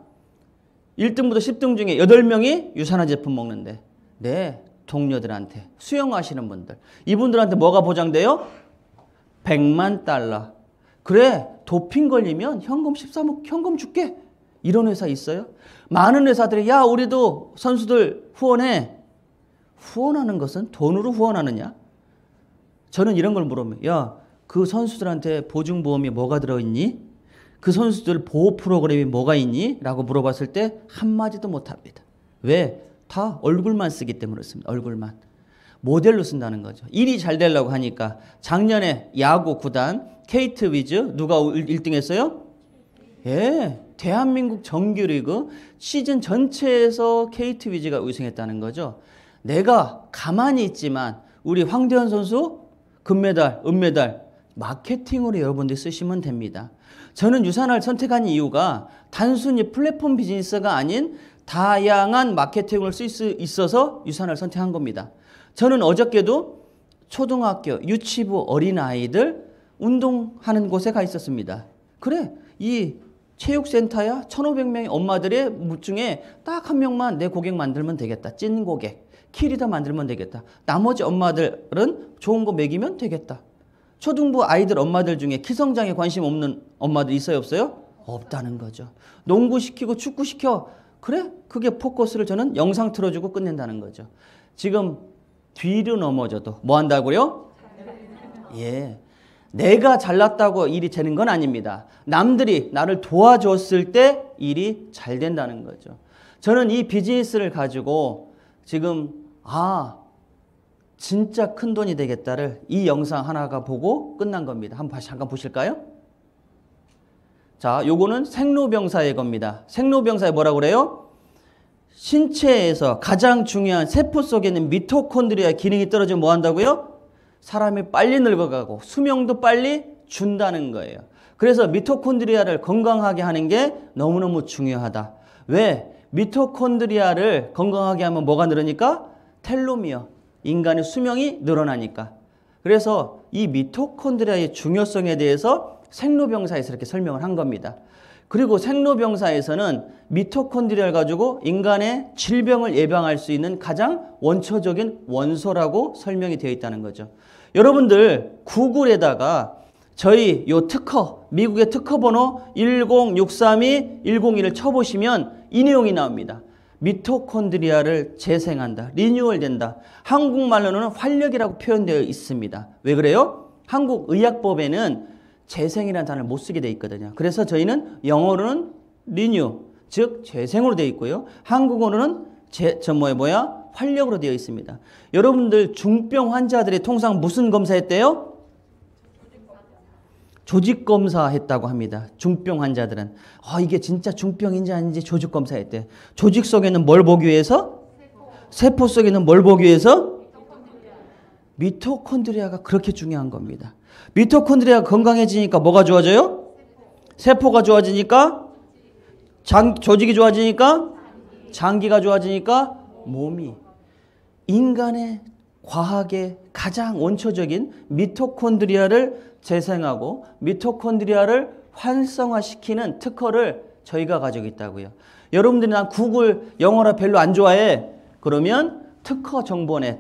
1등부터 10등 중에 8명이 유산화 제품 먹는데 내 동료들한테, 수영하시는 분들, 이분들한테 뭐가 보장돼요? 100만 달러. 그래, 도핑 걸리면 현금 13억 현금 줄게. 이런 회사 있어요? 많은 회사들이 야 우리도 선수들 후원해. 후원하는 것은 돈으로 후원하느냐? 저는 이런 걸 물으면 야, 그 선수들한테 보증보험이 뭐가 들어있니? 그 선수들 보호 프로그램이 뭐가 있니? 라고 물어봤을 때 한마디도 못합니다. 왜? 다 얼굴만 쓰기 때문에 그렇습니다. 얼굴만. 모델로 쓴다는 거죠. 일이 잘 되려고 하니까. 작년에 야구 구단 케이트 위즈 누가 1등 했어요? 예, 대한민국 정규리그 시즌 전체에서 케이트 위즈가 우승했다는 거죠. 내가 가만히 있지만 우리 황대현 선수 금메달, 은메달 마케팅으로 여러분들이 쓰시면 됩니다. 저는 유산화를 선택한 이유가 단순히 플랫폼 비즈니스가 아닌 다양한 마케팅을 쓸 수 있어서 유산화를 선택한 겁니다. 저는 어저께도 초등학교, 유치부 어린아이들 운동하는 곳에 가 있었습니다. 그래, 이 체육센터야 1,500명의 엄마들의 중에 딱 한 명만 내 고객 만들면 되겠다. 찐 고객. 키리더 만들면 되겠다. 나머지 엄마들은 좋은 거 먹이면 되겠다. 초등부 아이들 엄마들 중에 키성장에 관심 없는 엄마들 있어요, 없어요? 없다는 거죠. 농구 시키고 축구 시켜. 그래? 그게 포커스를 저는 영상 틀어주고 끝낸다는 거죠. 지금 뒤로 넘어져도 뭐 한다고요? 예. 내가 잘났다고 일이 되는 건 아닙니다. 남들이 나를 도와줬을 때 일이 잘 된다는 거죠. 저는 이 비즈니스를 가지고 지금 진짜 큰 돈이 되겠다를 이 영상 하나가 보고 끝난 겁니다. 한번 잠깐 보실까요? 자, 요거는 생로병사의 겁니다. 생로병사에 뭐라고 그래요? 신체에서 가장 중요한 세포 속에 있는 미토콘드리아 기능이 떨어지면 뭐 한다고요? 사람이 빨리 늙어가고 수명도 빨리 준다는 거예요. 그래서 미토콘드리아를 건강하게 하는 게 너무너무 중요하다. 왜? 미토콘드리아를 건강하게 하면 뭐가 늘으니까? 텔로미어. 인간의 수명이 늘어나니까. 그래서 이 미토콘드리아의 중요성에 대해서 생로병사에서 이렇게 설명을 한 겁니다. 그리고 생로병사에서는 미토콘드리아를 가지고 인간의 질병을 예방할 수 있는 가장 원초적인 원소라고 설명이 되어 있다는 거죠. 여러분들 구글에다가 저희 요 특허, 미국의 특허 번호 10632-101을 쳐보시면 이 내용이 나옵니다. 미토콘드리아를 재생한다. 리뉴얼된다. 한국말로는 활력이라고 표현되어 있습니다. 왜 그래요? 한국 의학법에는 재생이라는 단어를 못 쓰게 되어 있거든요. 그래서 저희는 영어로는 리뉴, 즉 재생으로 되어 있고요. 한국어로는 활력으로 되어 있습니다. 여러분들 중병 환자들이 통상 무슨 검사했대요? 조직검사 했다고 합니다. 중병 환자들은. 이게 진짜 중병인지 아닌지 조직검사했대. 조직 속에는 뭘 보기 위해서? 세포 속에는 뭘 보기 위해서? 미토콘드리아가 그렇게 중요한 겁니다. 미토콘드리아가 건강해지니까 뭐가 좋아져요? 세포가 좋아지니까? 조직이 좋아지니까? 장기가 좋아지니까? 몸이. 인간의 과학의 가장 원초적인 미토콘드리아를 재생하고 미토콘드리아를 활성화시키는 특허를 저희가 가지고 있다고요. 여러분들이 난 구글 영어라 별로 안 좋아해. 그러면 특허 정보넷.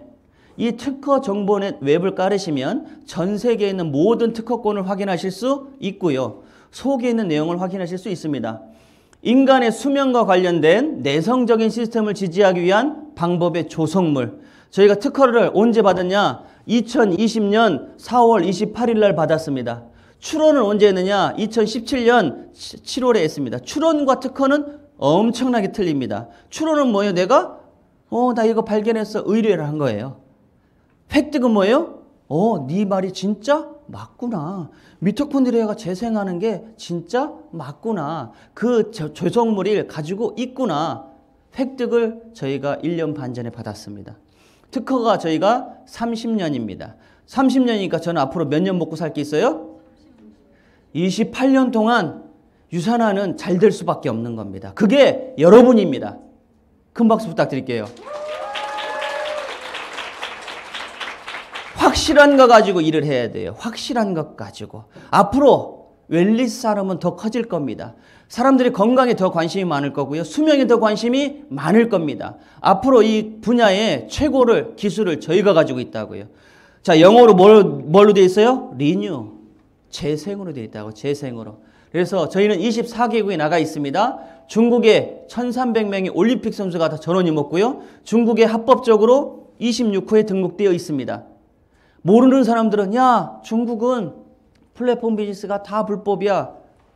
이 특허 정보넷 웹을 깔으시면 전 세계에 있는 모든 특허권을 확인하실 수 있고요. 속에 있는 내용을 확인하실 수 있습니다. 인간의 수명과 관련된 내성적인 시스템을 지지하기 위한 방법의 조성물. 저희가 특허를 언제 받았냐? 2020년 4월 28일 날 받았습니다. 출원을 언제 했느냐? 2017년 7월에 했습니다. 출원과 특허는 엄청나게 틀립니다. 출원은 뭐예요? 내가 나 이거 발견해서 의뢰를 한 거예요. 획득은 뭐예요? 네 말이 진짜 맞구나. 미토콘드리아가 재생하는 게 진짜 맞구나. 그 조성물을 가지고 있구나. 획득을 저희가 1년 반 전에 받았습니다. 특허가 저희가 30년입니다. 30년이니까 저는 앞으로 몇 년 먹고 살 게 있어요? 28년 동안 유산화는 잘 될 수밖에 없는 겁니다. 그게 여러분입니다. 큰 박수 부탁드릴게요. 확실한 거 가지고 일을 해야 돼요. 확실한 것 가지고. 앞으로 웰리스 산업은 더 커질 겁니다. 사람들이 건강에 더 관심이 많을 거고요. 수명에 더 관심이 많을 겁니다. 앞으로 이 분야의 최고를 기술을 저희가 가지고 있다고요. 자, 영어로 뭘로 되어 있어요? 리뉴. 재생으로 되어 있다고. 재생으로. 그래서 저희는 24개국에 나가 있습니다. 중국에 1,300명의 올림픽 선수가 다 전원이 먹고요. 중국에 합법적으로 26호에 등록되어 있습니다. 모르는 사람들은 야, 중국은 플랫폼 비즈니스가 다 불법이야.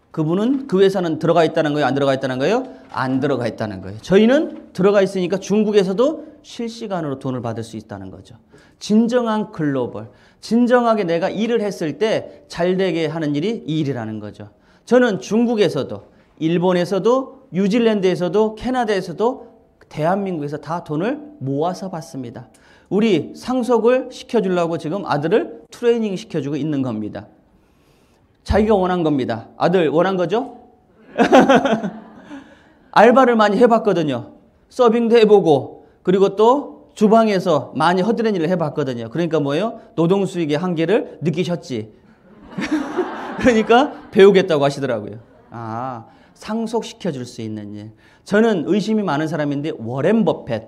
그분은 그 회사는 들어가 있다는 거예요? 안 들어가 있다는 거예요? 안 들어가 있다는 거예요. 저희는 들어가 있으니까 중국에서도 실시간으로 돈을 받을 수 있다는 거죠. 진정한 글로벌. 진정하게 내가 일을 했을 때 잘되게 하는 일이 이 일이라는 거죠. 저는 중국에서도 일본에서도 뉴질랜드에서도 캐나다에서도 대한민국에서 다 돈을 모아서 받습니다. 우리 상속을 시켜주려고 지금 아들을 트레이닝 시켜주고 있는 겁니다. 자기가 원한 겁니다. 아들 원한 거죠? 알바를 많이 해봤거든요. 서빙도 해보고 그리고 또 주방에서 많이 허드렛 일을 해봤거든요. 그러니까 뭐예요? 노동수익의 한계를 느끼셨지. 그러니까 배우겠다고 하시더라고요. 아, 상속시켜줄 수 있는 일. 저는 의심이 많은 사람인데 워렌 버핏.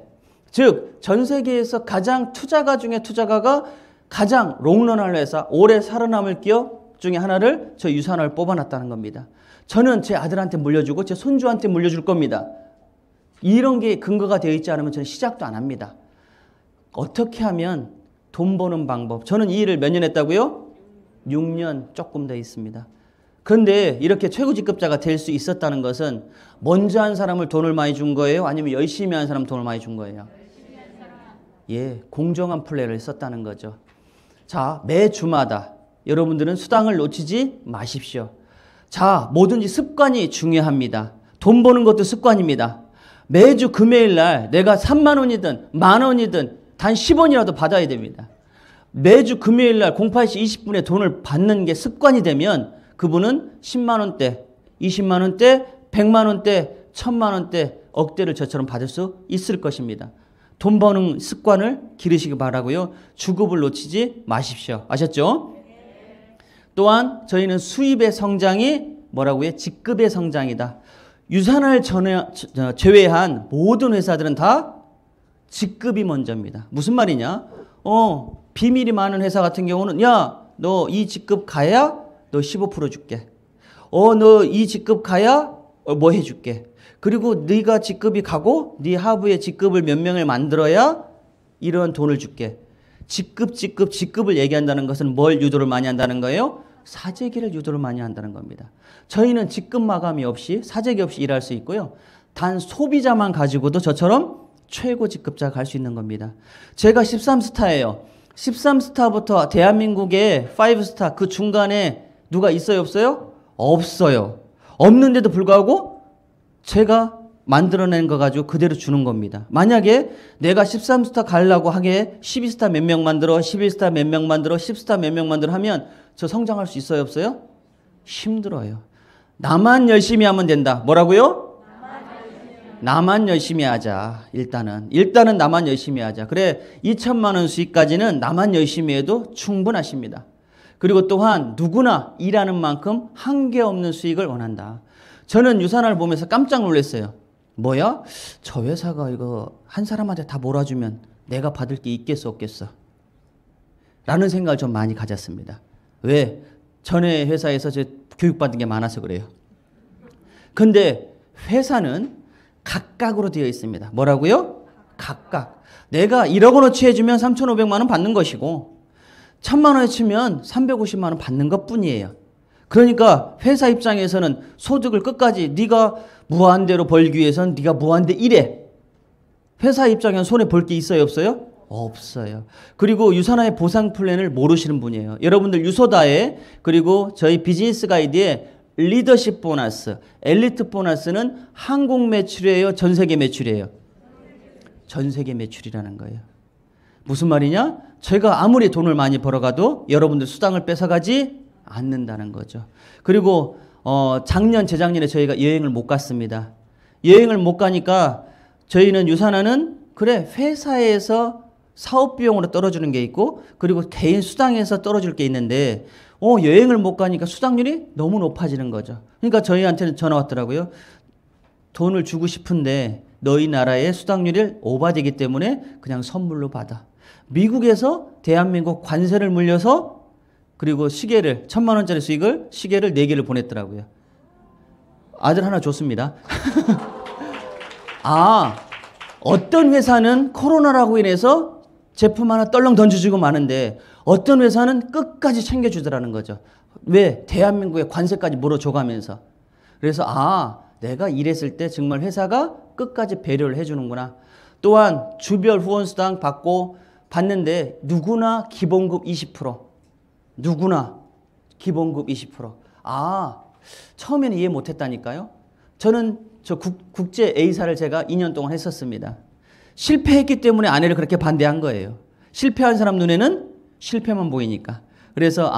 즉 전 세계에서 가장 투자가 중에 투자가가 가장 롱런할 회사, 오래 살아남을 기업 중에 하나를 저 유산을 뽑아놨다는 겁니다. 저는 제 아들한테 물려주고 제 손주한테 물려줄 겁니다. 이런 게 근거가 되어 있지 않으면 저는 시작도 안 합니다. 어떻게 하면 돈 버는 방법. 저는 이 일을 몇 년 했다고요? 6년 조금 더 있습니다. 그런데 이렇게 최고직급자가 될 수 있었다는 것은 먼저 한 사람을 돈을 많이 준 거예요? 아니면 열심히 한 사람 돈을 많이 준 거예요? 예, 공정한 플레이를 썼다는 거죠. 자, 매 주마다 여러분들은 수당을 놓치지 마십시오. 자, 뭐든지 습관이 중요합니다. 돈 버는 것도 습관입니다. 매주 금요일 날 내가 3만 원이든 만 원이든 단 10원이라도 받아야 됩니다. 매주 금요일 날 08시 20분에 돈을 받는 게 습관이 되면 그분은 10만 원대, 20만 원대, 100만 원대, 1000만 원대, 억대를 저처럼 받을 수 있을 것입니다. 돈 버는 습관을 기르시기 바라고요. 주급을 놓치지 마십시오. 아셨죠? 또한 저희는 수입의 성장이 뭐라고요? 직급의 성장이다. 유산을 제외한 모든 회사들은 다 직급이 먼저입니다. 무슨 말이냐? 비밀이 많은 회사 같은 경우는 야, 너 이 직급 가야 너 15% 줄게. 너 이 직급 가야 뭐 해줄게. 그리고 네가 직급이 가고 네 하부의 직급을 몇 명을 만들어야 이런 돈을 줄게. 직급을 얘기한다는 것은 뭘 유도를 많이 한다는 거예요? 사재기를 유도를 많이 한다는 겁니다. 저희는 직급 마감이 없이 사재기 없이 일할 수 있고요. 단 소비자만 가지고도 저처럼 최고 직급자가 갈 수 있는 겁니다. 제가 13스타예요. 13스타부터 대한민국의 5스타 그 중간에 누가 있어요? 없어요? 없어요. 없는데도 불구하고 제가 만들어낸 거 가지고 그대로 주는 겁니다. 만약에 내가 13스타 가려고 하게 12스타 몇 명 만들어, 11스타 몇 명 만들어, 10스타 몇 명 만들어 하면 저 성장할 수 있어요? 없어요? 힘들어요. 나만 열심히 하면 된다. 뭐라고요? 나만 열심히 하자. 일단은 나만 열심히 하자. 그래 2천만 원 수익까지는 나만 열심히 해도 충분하십니다. 그리고 또한 누구나 일하는 만큼 한계 없는 수익을 원한다. 저는 유산을 보면서 깜짝 놀랐어요. 뭐야? 저 회사가 이거 한 사람한테 다 몰아주면 내가 받을 게 있겠어 없겠어? 라는 생각을 좀 많이 가졌습니다. 왜? 전에 회사에서 저 교육받은 게 많아서 그래요. 근데 회사는 각각으로 되어 있습니다. 뭐라고요? 각각. 내가 1억 원어치 해주면 3,500만 원 받는 것이고 1,000만 원에 치면 350만 원 받는 것뿐이에요. 그러니까 회사 입장에서는 소득을 끝까지 네가 무한대로 벌기 위해서는 네가 무한대 일해. 회사 입장에서는 손에 볼 게 있어요? 없어요? 없어요. 그리고 유산화의 보상 플랜을 모르시는 분이에요. 여러분들 유소다에 그리고 저희 비즈니스 가이드에 리더십 보너스, 엘리트 보너스는 한국 매출이에요? 전 세계 매출이에요? 전 세계 매출이라는 거예요. 무슨 말이냐? 제가 아무리 돈을 많이 벌어가도 여러분들 수당을 뺏어가지 않는다는 거죠. 그리고 작년, 재작년에 저희가 여행을 못 갔습니다. 여행을 못 가니까 저희는 유산화는 그래 회사에서 사업 비용으로 떨어주는 게 있고 그리고 개인 수당에서 떨어질 게 있는데 여행을 못 가니까 수당률이 너무 높아지는 거죠. 그러니까 저희한테는 전화 왔더라고요. 돈을 주고 싶은데 너희 나라의 수당률이 오바되기 때문에 그냥 선물로 받아. 미국에서 대한민국 관세를 물려서 그리고 시계를 1,000만 원짜리 수익을 시계를 4개를 보냈더라고요. 아들 하나 줬습니다. 어떤 회사는 코로나라고 인해서 제품 하나 떨렁 던져주고 마는데 어떤 회사는 끝까지 챙겨주더라는 거죠. 왜? 대한민국의 관세까지 물어줘가면서. 그래서 내가 일했을 때 정말 회사가 끝까지 배려를 해주는구나. 또한 주별 후원수당 받는데 누구나 기본급 20%. 누구나 기본급 20%. 처음에는 이해 못했다니까요. 저는 국제 A사를 제가 2년 동안 했었습니다. 실패했기 때문에 아내를 그렇게 반대한 거예요. 실패한 사람 눈에는 실패만 보이니까. 그래서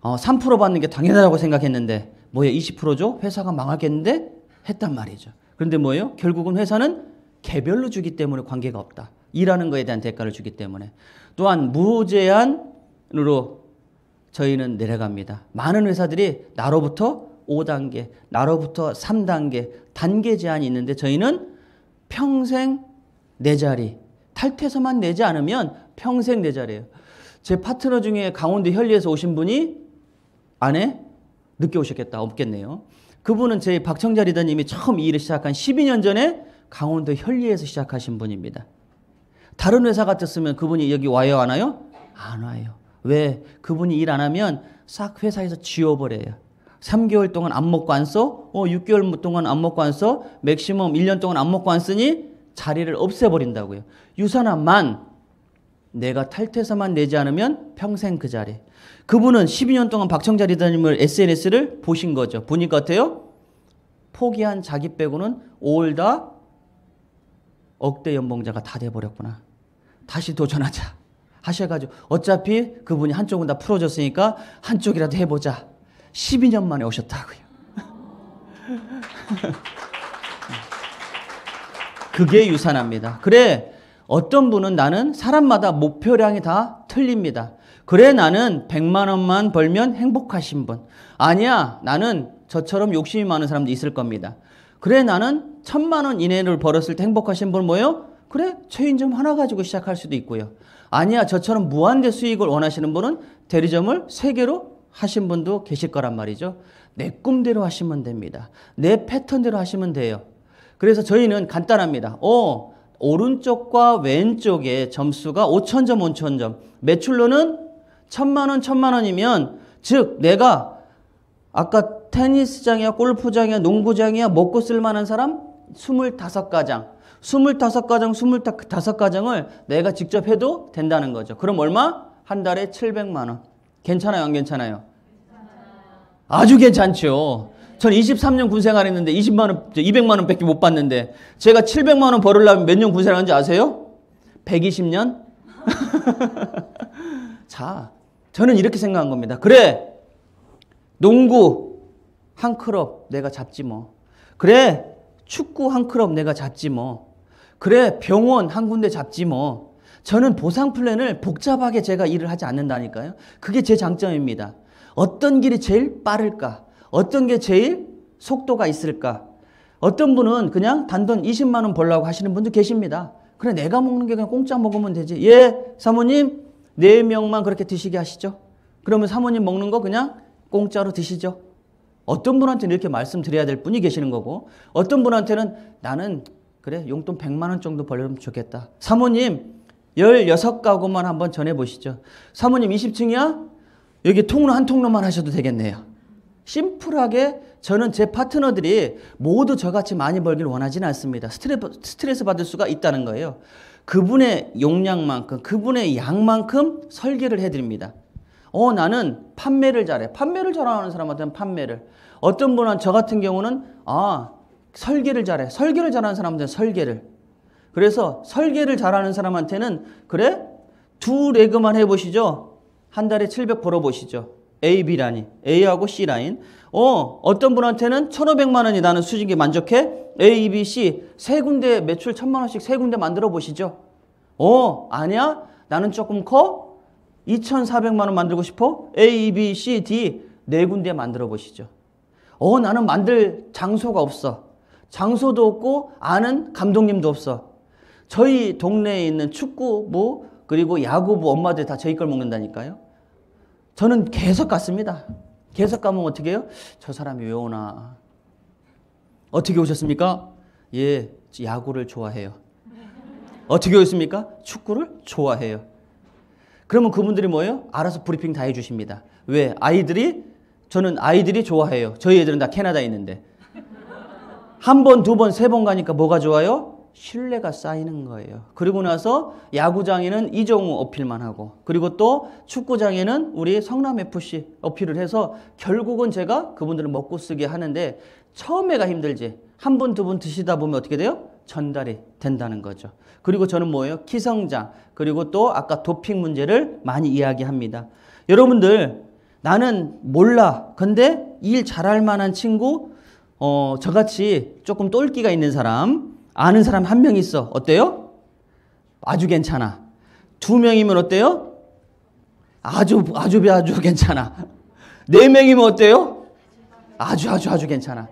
3% 받는 게 당연하다고 생각했는데 20%죠? 회사가 망하겠는데? 했단 말이죠. 그런데 결국은 회사는 개별로 주기 때문에 관계가 없다. 일하는 거에 대한 대가를 주기 때문에. 또한 무제한으로 저희는 내려갑니다. 많은 회사들이 나로부터 5단계, 나로부터 3단계, 단계 제한이 있는데 저희는 평생 내 자리, 탈퇴서만 내지 않으면 평생 내 자리예요. 제 파트너 중에 강원도 현리에서 오신 분이 아내 늦게 오셨겠다. 없겠네요. 그분은 제 박청자 리더님이 처음 이 일을 시작한 12년 전에 강원도 현리에서 시작하신 분입니다. 다른 회사 같았으면 그분이 여기 와요 안 와요? 안 와요. 왜? 그분이 일 안 하면 싹 회사에서 지워버려요. 3개월 동안 안 먹고 안 써? 6개월 동안 안 먹고 안 써? 맥시멈 1년 동안 안 먹고 안 쓰니? 자리를 없애버린다고요. 유산화만 내가 탈퇴서만 내지 않으면 평생 그 자리. 그분은 12년 동안 박청자 리더님을 SNS를 보신 거죠. 보니까 어때요? 포기한 자기 빼고는 올 다 억대 연봉자가 다 돼버렸구나. 다시 도전하자 하셔가지고 어차피 그분이 한쪽은 다 풀어줬으니까 한쪽이라도 해보자. 12년 만에 오셨다고요. 그게 유산합니다. 그래, 어떤 분은 나는 사람마다 목표량이 다 틀립니다. 그래, 나는 100만 원만 벌면 행복하신 분. 아니야, 나는 저처럼 욕심이 많은 사람도 있을 겁니다. 그래, 나는 1,000만 원 이내를 벌었을 때 행복하신 분 뭐예요? 그래, 체인점 하나 가지고 시작할 수도 있고요. 아니야, 저처럼 무한대 수익을 원하시는 분은 대리점을 3개로 하신 분도 계실 거란 말이죠. 내 꿈대로 하시면 됩니다. 내 패턴대로 하시면 돼요. 그래서 저희는 간단합니다. 오른쪽과 왼쪽에 점수가 5,000점, 5,000점. 매출로는 1,000만 원이면 즉 내가 아까 테니스장이야, 골프장이야, 농구장이야, 먹고 쓸만한 사람 25가장. 25가장, 25가장을 내가 직접 해도 된다는 거죠. 그럼 얼마? 한 달에 700만 원. 괜찮아요, 안 괜찮아요? 아주 괜찮죠. 전 23년 군생활 했는데 200만 원 밖에 못 받는데 제가 700만 원 벌으려면 몇 년 군생활 한지 아세요? 120년? 자, 저는 이렇게 생각한 겁니다. 그래, 농구 한 클럽 내가 잡지 뭐. 그래, 축구 한 클럽 내가 잡지 뭐. 그래, 병원 한 군데 잡지 뭐. 저는 보상 플랜을 복잡하게 제가 일을 하지 않는다니까요. 그게 제 장점입니다. 어떤 길이 제일 빠를까? 어떤 게 제일 속도가 있을까? 어떤 분은 그냥 단돈 20만 원 벌려고 하시는 분도 계십니다. 그래, 내가 먹는 게 그냥 공짜 먹으면 되지. 예, 사모님 4명만 그렇게 드시게 하시죠. 그러면 사모님 먹는 거 그냥 공짜로 드시죠. 어떤 분한테는 이렇게 말씀드려야 될 분이 계시는 거고 어떤 분한테는 나는 그래 용돈 100만 원 정도 벌려면 좋겠다. 사모님 16가구만 한번 전해보시죠. 사모님 20층이야? 여기 통로 한 통로만 하셔도 되겠네요. 심플하게 저는 제 파트너들이 모두 저같이 많이 벌길 원하지는 않습니다. 스트레스 받을 수가 있다는 거예요. 그분의 용량만큼 그분의 양만큼 설계를 해드립니다. 나는 판매를 잘해. 판매를 잘하는 사람한테는 판매를. 어떤 분은 저 같은 경우는 설계를 잘해. 설계를 잘하는 사람한테는 설계를. 그래서 설계를 잘하는 사람한테는 그래? 2레그만 해보시죠. 한 달에 700 벌어보시죠. A, B 라인. A하고 C 라인. 어떤 분한테는 1,500만 원이 나는 수익에 만족해. A, B, C. 3군데 매출 1,000만 원씩 3군데 만들어 보시죠. 아니야? 나는 조금 커? 2,400만 원 만들고 싶어? A, B, C, D 네 군데 만들어 보시죠. 나는 만들 장소가 없어. 장소도 없고 아는 감독님도 없어. 저희 동네에 있는 축구부 그리고 야구부 엄마들 다 저희 걸 먹는다니까요. 저는 계속 갔습니다. 계속 가면 어떻게 해요? 저 사람이 왜 오나? 어떻게 오셨습니까? 예, 야구를 좋아해요. 어떻게 오셨습니까? 축구를 좋아해요. 그러면 그분들이 뭐예요? 알아서 브리핑 다 해주십니다. 왜? 저는 아이들이 좋아해요. 저희 애들은 다 캐나다에 있는데. 한 번, 두 번, 세 번 가니까 뭐가 좋아요? 신뢰가 쌓이는 거예요. 그리고 나서 야구장에는 이정우 어필만 하고, 그리고 또 축구장에는 우리 성남FC 어필을 해서 결국은 제가 그분들을 먹고 쓰게 하는데, 처음에가 힘들지. 한 번, 두 번 드시다 보면 어떻게 돼요? 전달이 된다는 거죠. 그리고 저는 뭐예요? 기성장, 그리고 또 아까 도핑 문제를 많이 이야기합니다. 여러분들, 나는 몰라. 근데 일 잘할 만한 친구, 저같이 조금 똘끼가 있는 사람, 아는 사람 한 명 있어. 어때요? 아주 괜찮아. 두 명이면 어때요? 아주 괜찮아. 네 명이면 어때요? 아주 괜찮아.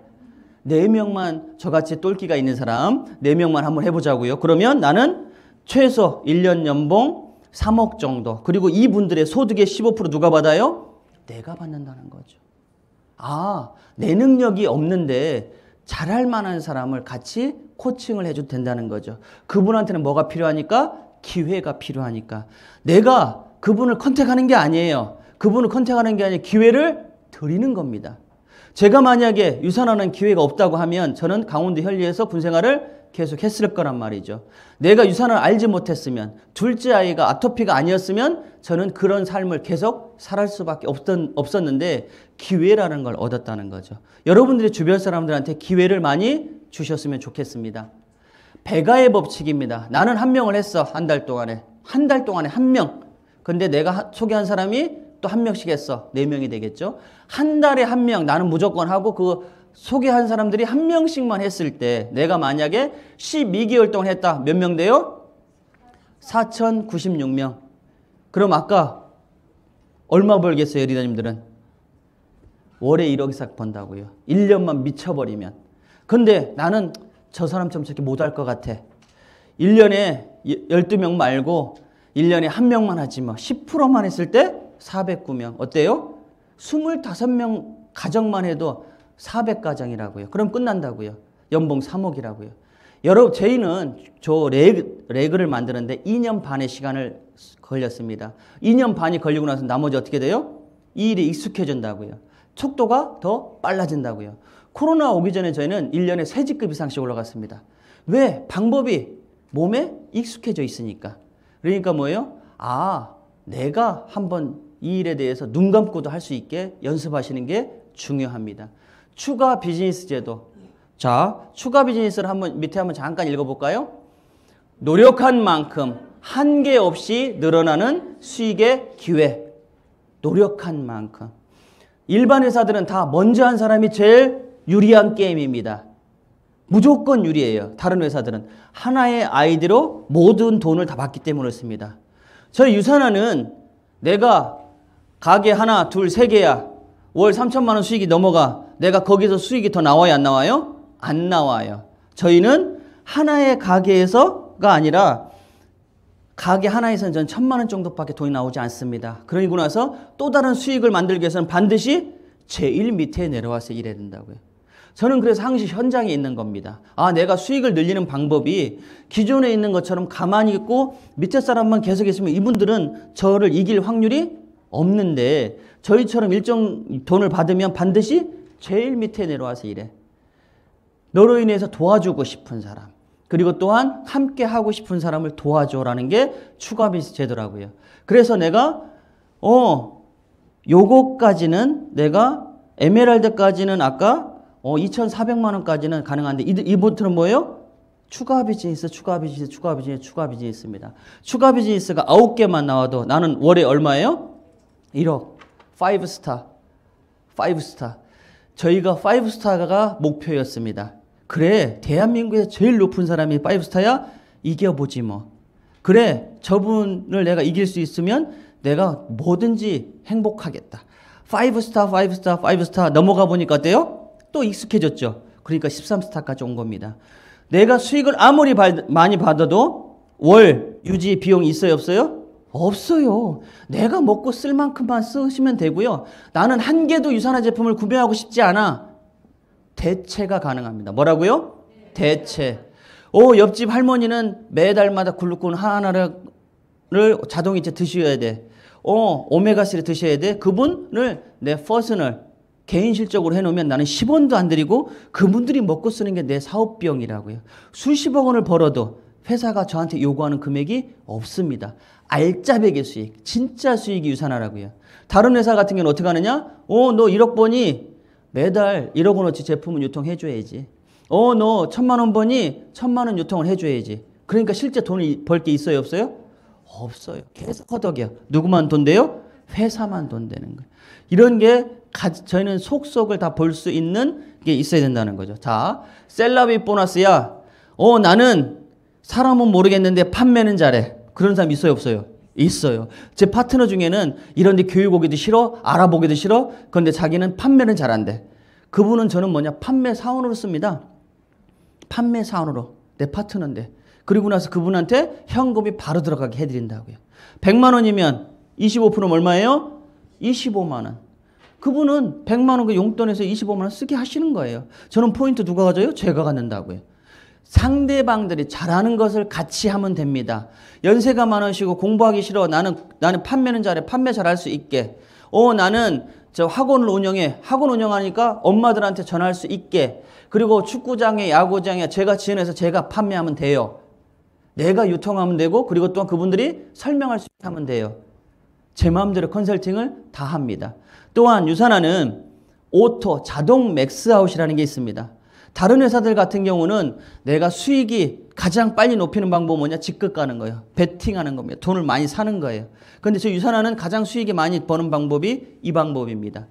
네 명만 저같이 똘끼가 있는 사람, 네 명만 한번 해보자고요. 그러면 나는 최소 1년 연봉 3억 정도. 그리고 이분들의 소득의 15% 누가 받아요? 내가 받는다는 거죠. 내 능력이 없는데 잘할 만한 사람을 같이 코칭을 해줘도 된다는 거죠. 그분한테는 뭐가 필요하니까? 기회가 필요하니까. 내가 그분을 컨택하는 게 아니에요. 그분을 컨택하는 게 아니라 기회를 드리는 겁니다. 제가 만약에 유산하는 기회가 없다고 하면 저는 강원도 현리에서 군생활을 계속 했을 거란 말이죠. 내가 유산을 알지 못했으면, 둘째 아이가 아토피가 아니었으면 저는 그런 삶을 계속 살할 수밖에 없었는데 기회라는 걸 얻었다는 거죠. 여러분들이 주변 사람들한테 기회를 많이 주셨으면 좋겠습니다. 배가의 법칙입니다. 나는 한 명을 했어. 한 달 동안에 한 명. 근데 내가 소개한 사람이 또 한 명씩 했어. 4명이 되겠죠. 한 달에 한 명 나는 무조건 하고, 그 소개한 사람들이 한 명씩만 했을 때 내가 만약에 12개월 동안 했다. 몇 명 돼요? 4,096명. 그럼 아까 얼마 벌겠어요, 리더님들은? 월에 1억 이상 번다고요. 1년만 미쳐버리면. 근데 나는 저 사람처럼 저렇게 못할 것 같아. 1년에 12명 말고 1년에 한 명만 하지 뭐. 10%만 했을 때 409명. 어때요? 25명 가정만 해도 400가정이라고요. 그럼 끝난다고요. 연봉 3억이라고요. 여러분, 저희는 저 레그를 만드는데 2년 반의 시간을 걸렸습니다. 2년 반이 걸리고 나서 나머지 어떻게 돼요? 이 일이 익숙해진다고요. 속도가 더 빨라진다고요. 코로나 오기 전에 저희는 1년에 3직급 이상씩 올라갔습니다. 왜? 방법이 몸에 익숙해져 있으니까. 그러니까 뭐예요? 내가 한번 이 일에 대해서 눈 감고도 할 수 있게 연습하시는 게 중요합니다. 추가 비즈니스 제도. 자, 추가 비즈니스를 밑에 한번 잠깐 읽어볼까요? 노력한 만큼 한계 없이 늘어나는 수익의 기회. 노력한 만큼. 일반 회사들은 다 먼저 한 사람이 제일 유리한 게임입니다. 무조건 유리해요. 다른 회사들은. 하나의 아이디로 모든 돈을 다 받기 때문에 그렇습니다. 저희 유산하는 내가 가게 하나, 둘, 세 개야. 월 3천만 원 수익이 넘어가. 내가 거기서 수익이 더 나와요, 안 나와요? 안 나와요. 저희는 하나의 가게에서가 아니라 가게 하나에서는 전 1,000만 원 정도밖에 돈이 나오지 않습니다. 그러고 나서 또 다른 수익을 만들기 위해서는 반드시 제일 밑에 내려와서 일해야 된다고요. 저는 그래서 항상 현장에 있는 겁니다. 내가 수익을 늘리는 방법이 기존에 있는 것처럼 가만히 있고 밑에 사람만 계속 있으면 이분들은 저를 이길 확률이 없는데, 저희처럼 일정 돈을 받으면 반드시 제일 밑에 내려와서 일해. 너로 인해서 도와주고 싶은 사람, 그리고 또한 함께 하고 싶은 사람을 도와줘라는 게 추가 비즈니스 제도라고요. 그래서 내가 요거까지는 내가 에메랄드까지는 아까 2,400만 원까지는 가능한데 이분들은 뭐예요? 추가 비즈니스입니다. 추가 비즈니스가 9개만 나와도 나는 월에 얼마예요? 1억. 5스타. 저희가 5스타가 목표였습니다. 그래, 대한민국에서 제일 높은 사람이 5스타야? 이겨보지 뭐. 그래, 저분을 내가 이길 수 있으면 내가 뭐든지 행복하겠다. 5스타, 5스타, 5스타 넘어가 보니까 어때요? 또 익숙해졌죠. 그러니까 13스타까지 온 겁니다. 내가 수익을 아무리 많이 받아도 월 유지 비용이 있어요, 없어요? 없어요. 내가 먹고 쓸 만큼만 쓰시면 되고요. 나는 한 개도 유산화 제품을 구매하고 싶지 않아. 대체가 가능합니다. 뭐라고요? 대체. 옆집 할머니는 매달마다 글루콘 하나를 자동이체 드셔야 돼. 오메가3를 드셔야 돼. 그분을 내 퍼스널 개인 실적으로 해놓으면 나는 10원도 안 드리고 그분들이 먹고 쓰는 게 내 사업비용이라고요. 수십억 원을 벌어도 회사가 저한테 요구하는 금액이 없습니다. 알짜배기 수익, 진짜 수익이 유산화라고요. 다른 회사 같은 경우는 어떻게 하느냐? 너 1억 버니 매달 1억 원어치 제품은 유통해줘야지. 너 1,000만 원 버니 1,000만 원 유통을 해줘야지. 그러니까 실제 돈을 벌 게 있어요, 없어요? 없어요. 계속 허덕이야. 누구만 돈 돼요? 회사만 돈 되는 거예요. 이런 게 저희는 속속을 다 볼 수 있는 게 있어야 된다는 거죠. 자, 셀러비 보너스야. 나는 사람은 모르겠는데 판매는 잘해. 그런 사람 있어요, 없어요? 있어요. 제 파트너 중에는 이런 데 교육 오기도 싫어, 알아보기도 싫어. 그런데 자기는 판매는 잘한대. 그분은 저는 판매 사원으로 씁니다. 판매 사원으로. 내 파트너인데. 그리고 나서 그분한테 현금이 바로 들어가게 해드린다고요. 100만 원이면 25%면 얼마예요? 25만 원. 그분은 100만 원 그 용돈에서 25만 원 쓰게 하시는 거예요. 저는 포인트 누가 가져요? 제가 갖는다고요. 상대방들이 잘하는 것을 같이 하면 됩니다. 연세가 많으시고 공부하기 싫어. 나는 판매는 잘해. 판매 잘할 수 있게. 나는 저 학원을 운영해. 학원 운영하니까 엄마들한테 전할 수 있게. 그리고 축구장에 야구장에 제가 지원해서 제가 판매하면 돼요. 내가 유통하면 되고 그리고 또한 그분들이 설명할 수 있게 하면 돼요. 제 마음대로 컨설팅을 다 합니다. 또한 유산화는 오토, 자동 맥스아웃이라는 게 있습니다. 다른 회사들 같은 경우는 내가 수익이 가장 빨리 높이는 방법은 뭐냐? 직급 가는 거예요. 베팅하는 겁니다. 돈을 많이 사는 거예요. 그런데 저 유산화는 가장 수익이 많이 버는 방법이 이 방법입니다.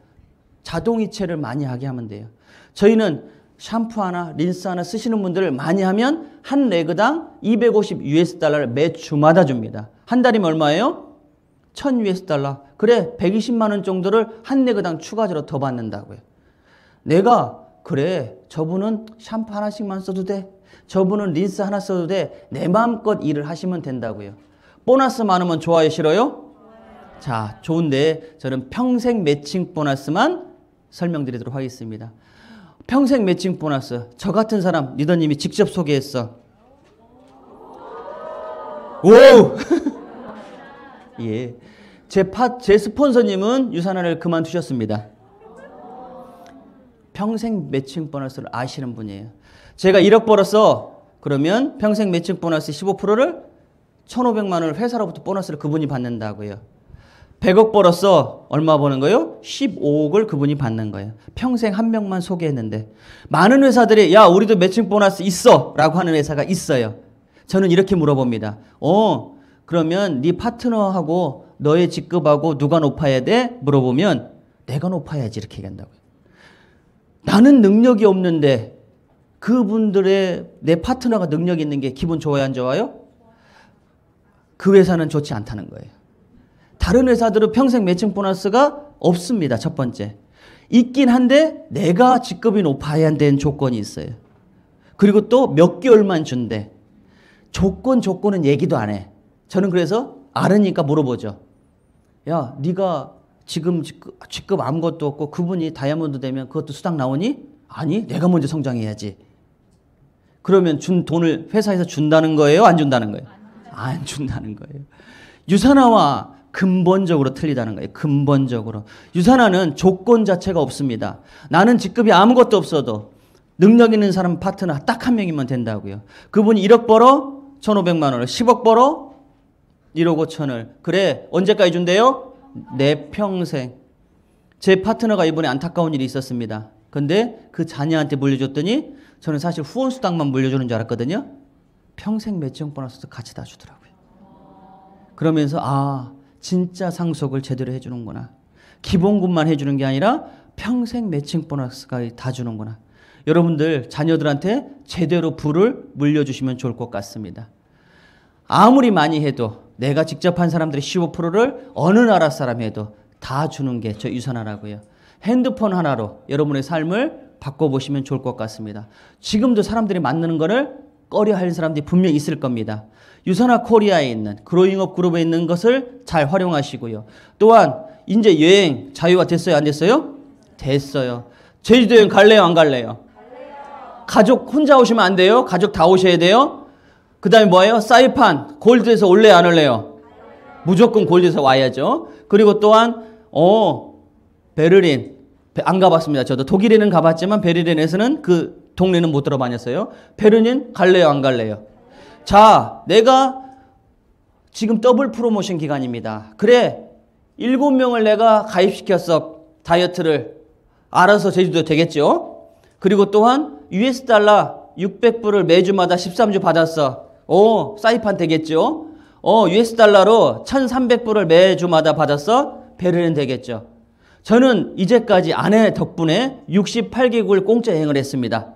자동이체를 많이 하게 하면 돼요. 저희는 샴푸 하나, 린스 하나 쓰시는 분들을 많이 하면 한 레그당 250 US달러를 매 주마다 줍니다. 한 달이면 얼마예요? 1000 US달러. 그래, 120만 원 정도를 한 레그당 추가적으로 더 받는다고요. 내가 그래, 저분은 샴푸 하나씩만 써도 돼. 저분은 린스 하나 써도 돼. 내 마음껏 일을 하시면 된다고요. 보너스 많으면 좋아요, 싫어요? 자, 좋은데 저는 평생 매칭 보너스만 설명드리도록 하겠습니다. 평생 매칭 보너스. 저 같은 사람 리더님이 직접 소개했어. 오! 예. 제 스폰서님은 유산화를 그만두셨습니다. 평생 매칭 보너스를 아시는 분이에요. 제가 1억 벌었어. 그러면 평생 매칭 보너스 15%를 1,500만 원을 회사로부터 보너스를 그분이 받는다고요. 100억 벌었어. 얼마 버는 거예요? 15억을 그분이 받는 거예요. 평생 한 명만 소개했는데. 많은 회사들이 야, 우리도 매칭 보너스 있어 라고 하는 회사가 있어요. 저는 이렇게 물어봅니다. 그러면 네 파트너하고 너의 직급하고 누가 높아야 돼? 물어보면 내가 높아야지 이렇게 얘기한다고요. 나는 능력이 없는데 그분들의 내 파트너가 능력이 있는 게 기분 좋아요, 안 좋아요? 그 회사는 좋지 않다는 거예요. 다른 회사들은 평생 매칭 보너스가 없습니다. 첫 번째. 있긴 한데 내가 직급이 높아야 되는 조건이 있어요. 그리고 또 몇 개월만 준대. 조건은 얘기도 안 해. 저는 그래서 알으니까 물어보죠. 야, 네가 지금 직급 아무것도 없고 그분이 다이아몬드 되면 그것도 수당 나오니? 아니, 내가 먼저 성장해야지. 그러면 준 돈을 회사에서 준다는 거예요? 안 준다는 거예요? 안 준다는 거예요. 유산화와 근본적으로 틀리다는 거예요. 근본적으로. 유산화는 조건 자체가 없습니다. 나는 직급이 아무것도 없어도 능력 있는 사람 파트너 딱 한 명이면 된다고요. 그분이 1억 벌어 1,500만 원을, 10억 벌어 1억 5천을. 그래, 언제까지 준대요? 내 평생. 제 파트너가 이번에 안타까운 일이 있었습니다. 근데 그 자녀한테 물려줬더니 저는 사실 후원수당만 물려주는 줄 알았거든요. 평생 매칭 보너스도 같이 다 주더라고요. 그러면서 진짜 상속을 제대로 해주는구나. 기본급만 해주는 게 아니라 평생 매칭 보너스까지 다 주는구나. 여러분들 자녀들한테 제대로 부를 물려주시면 좋을 것 같습니다. 아무리 많이 해도 내가 직접 한 사람들의 15%를 어느 나라 사람 해도 다 주는 게 저 유산하라고요. 핸드폰 하나로 여러분의 삶을 바꿔보시면 좋을 것 같습니다. 지금도 사람들이 만드는 거를 꺼려하는 사람들이 분명히 있을 겁니다. 유산화 코리아에 있는 그로잉업 그룹에 있는 것을 잘 활용하시고요. 또한 이제 여행 자유화 됐어요? 안 됐어요? 됐어요. 제주도 여행 갈래요? 안 갈래요? 가족 혼자 오시면 안 돼요? 가족 다 오셔야 돼요? 그 다음에 뭐예요? 사이판 골드에서 올래요? 안 올래요? 무조건 골드에서 와야죠. 그리고 또한 베를린 안 가봤습니다. 저도 독일에는 가봤지만 베를린에서는 그 동네는 못 들어봤어요. 베를린 갈래요? 안 갈래요? 자, 내가 지금 더블 프로모션 기간입니다. 그래, 7명을 내가 가입시켰어. 다이어트를. 알아서 제주도 되겠죠? 그리고 또한 US 달러 600불을 매주마다 13주 받았어. 사이판 되겠죠? US 달러로 1300불을 매주마다 받았어. 베를린 되겠죠? 저는 이제까지 아내 덕분에 68개국을 공짜 여행을 했습니다.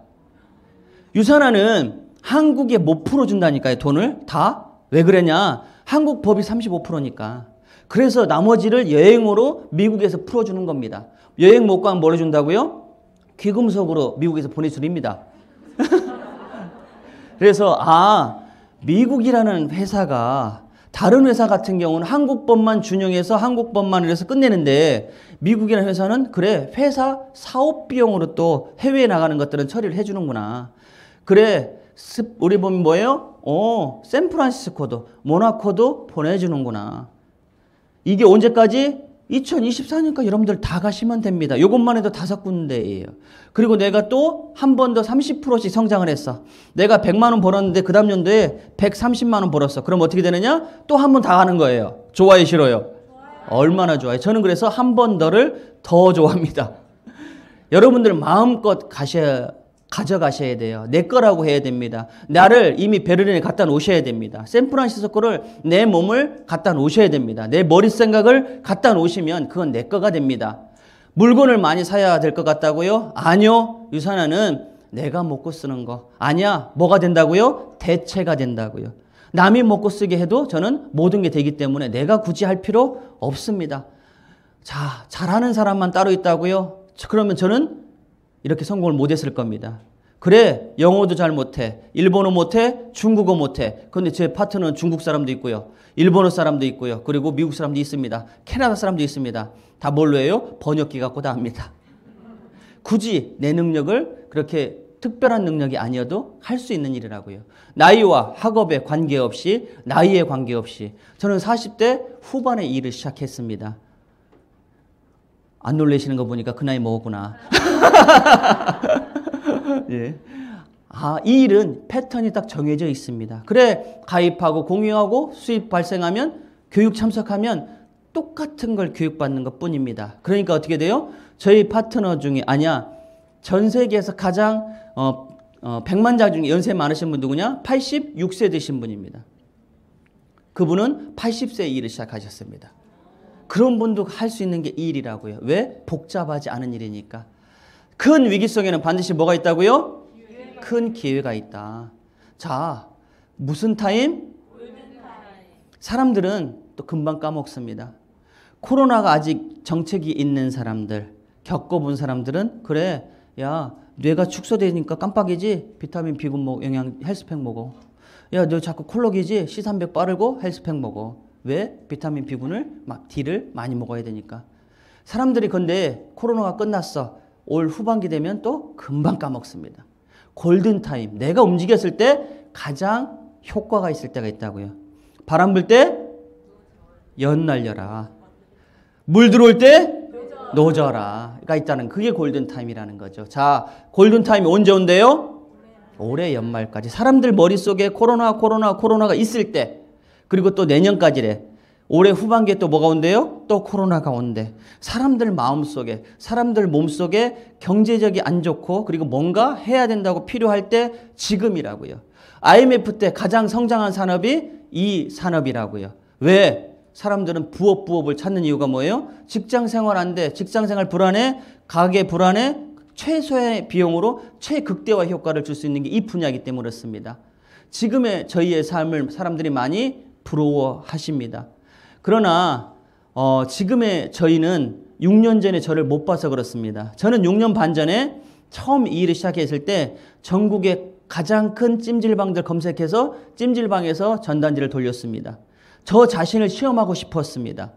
유산화는 한국에 못 풀어준다니까요, 돈을 다. 왜 그러냐? 한국 법이 35%니까. 그래서 나머지를 여행으로 미국에서 풀어주는 겁니다. 여행 못 가면 뭘 해준다고요? 귀금속으로 미국에서 보내드립니다. 그래서 미국이라는 회사가 다른 회사 같은 경우는 한국법만 준용해서 한국법만 해서 끝내는데 미국이라는 회사는 그래 회사 사업 비용으로 또 해외에 나가는 것들은 처리를 해주는구나. 그래 우리 보면 뭐예요? 샌프란시스코도 모나코도 보내주는구나. 이게 언제까지? 2024년까지 여러분들 다 가시면 됩니다. 이것만 해도 5군데예요. 그리고 내가 또 한 번 더 30%씩 성장을 했어. 내가 100만 원 벌었는데 그 다음 연도에 130만 원 벌었어. 그럼 어떻게 되느냐? 또 한 번 다 가는 거예요. 좋아요, 싫어요? 얼마나 좋아요. 저는 그래서 한 번 더를 더 좋아합니다. 여러분들 마음껏 가져가셔야 돼요. 내 거라고 해야 됩니다. 나를 이미 베를린에 갖다 놓으셔야 됩니다. 샌프란시스코를 내 몸을 갖다 놓으셔야 됩니다. 내 머릿 생각을 갖다 놓으시면 그건 내 거가 됩니다. 물건을 많이 사야 될 것 같다고요? 아니요. 유산화는 내가 먹고 쓰는 거. 아니야. 뭐가 된다고요? 대체가 된다고요. 남이 먹고 쓰게 해도 저는 모든 게 되기 때문에 내가 굳이 할 필요 없습니다. 자, 잘하는 사람만 따로 있다고요? 그러면 저는 이렇게 성공을 못했을 겁니다. 그래, 영어도 잘 못해, 일본어 못해, 중국어 못해. 그런데 제 파트너는 중국 사람도 있고요, 일본어 사람도 있고요, 그리고 미국 사람도 있습니다, 캐나다 사람도 있습니다. 다 뭘로 해요? 번역기 갖고 다 합니다. 굳이 내 능력을 그렇게 특별한 능력이 아니어도 할 수 있는 일이라고요. 나이와 학업에 관계없이, 나이에 관계없이 저는 40대 후반에 일을 시작했습니다. 안 놀라시는 거 보니까 그 나이 먹었구나. 예. 이 일은 패턴이 딱 정해져 있습니다. 그래, 가입하고 공유하고 수입 발생하면 교육 참석하면 똑같은 걸 교육받는 것 뿐입니다. 그러니까 어떻게 돼요? 저희 파트너 중에 전 세계에서 가장 100만 중에 연세 많으신 분 누구냐? 86세 되신 분입니다. 그분은 80세에 일을 시작하셨습니다. 그런 분도 할 수 있는 게 이 일이라고요. 왜? 복잡하지 않은 일이니까. 큰 위기 속에는 반드시 뭐가 있다고요? 큰 기회가 있다. 자, 무슨 타임? 사람들은 또 금방 까먹습니다. 코로나가 아직 정책이 있는 사람들, 겪어본 사람들은 그래, 야, 뇌가 축소되니까 깜빡이지? 비타민 B군 영양 헬스팩 먹어. 야, 너 자꾸 콜록이지? C300 빠르고 헬스팩 먹어. 왜? 비타민 B군을 D를 많이 먹어야 되니까. 사람들이 근데 코로나가 끝났어. 올 후반기 되면 또 금방 까먹습니다. 골든타임. 내가 움직였을 때 가장 효과가 있을 때가 있다고요. 바람 불 때 연 날려라. 물 들어올 때 노져라.가 있다는 그게 골든타임이라는 거죠. 자, 골든타임이 언제 온대요? 올해 연말까지. 사람들 머릿속에 코로나가 있을 때, 그리고 또 내년까지래. 올해 후반기에 또 뭐가 온대요? 또 코로나가 온대. 사람들 마음속에, 사람들 몸속에 경제적이 안 좋고 그리고 뭔가 해야 된다고 필요할 때 지금이라고요. IMF 때 가장 성장한 산업이 이 산업이라고요. 왜? 사람들은 부업을 찾는 이유가 뭐예요? 직장 생활 안 돼. 직장 생활 불안해. 가게 불안해. 최소의 비용으로 최극대화 효과를 줄 수 있는 게 이 분야이기 때문에 그렇습니다. 지금의 저희의 삶을 사람들이 많이 부러워하십니다. 그러나 지금의 저희는 6년 전에 저를 못 봐서 그렇습니다. 저는 6년 반 전에 처음 이 일을 시작했을 때 전국의 가장 큰 찜질방들 검색해서 찜질방에서 전단지를 돌렸습니다. 저 자신을 시험하고 싶었습니다.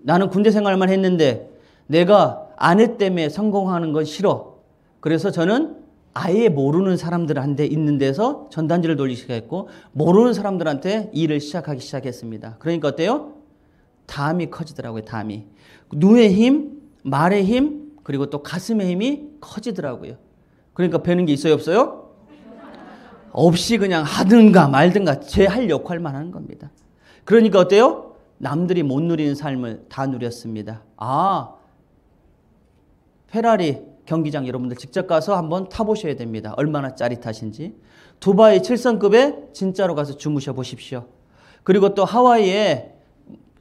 나는 군대 생활만 했는데 내가 아내 때문에 성공하는 건 싫어. 그래서 저는 아예 모르는 사람들한테 있는 데서 전단지를 돌리기 시작했고 모르는 사람들한테 일을 시작하기 시작했습니다. 그러니까 어때요? 담이 커지더라고요. 담이. 누의 힘, 말의 힘, 그리고 또 가슴의 힘이 커지더라고요. 그러니까 배는 게 있어요? 없어요? 없이 그냥 하든가 말든가 제 할 역할만 하는 겁니다. 그러니까 어때요? 남들이 못 누리는 삶을 다 누렸습니다. 페라리 경기장 여러분들 직접 가서 한번 타보셔야 됩니다. 얼마나 짜릿하신지. 두바이 7성급에 진짜로 가서 주무셔 보십시오. 그리고 또 하와이에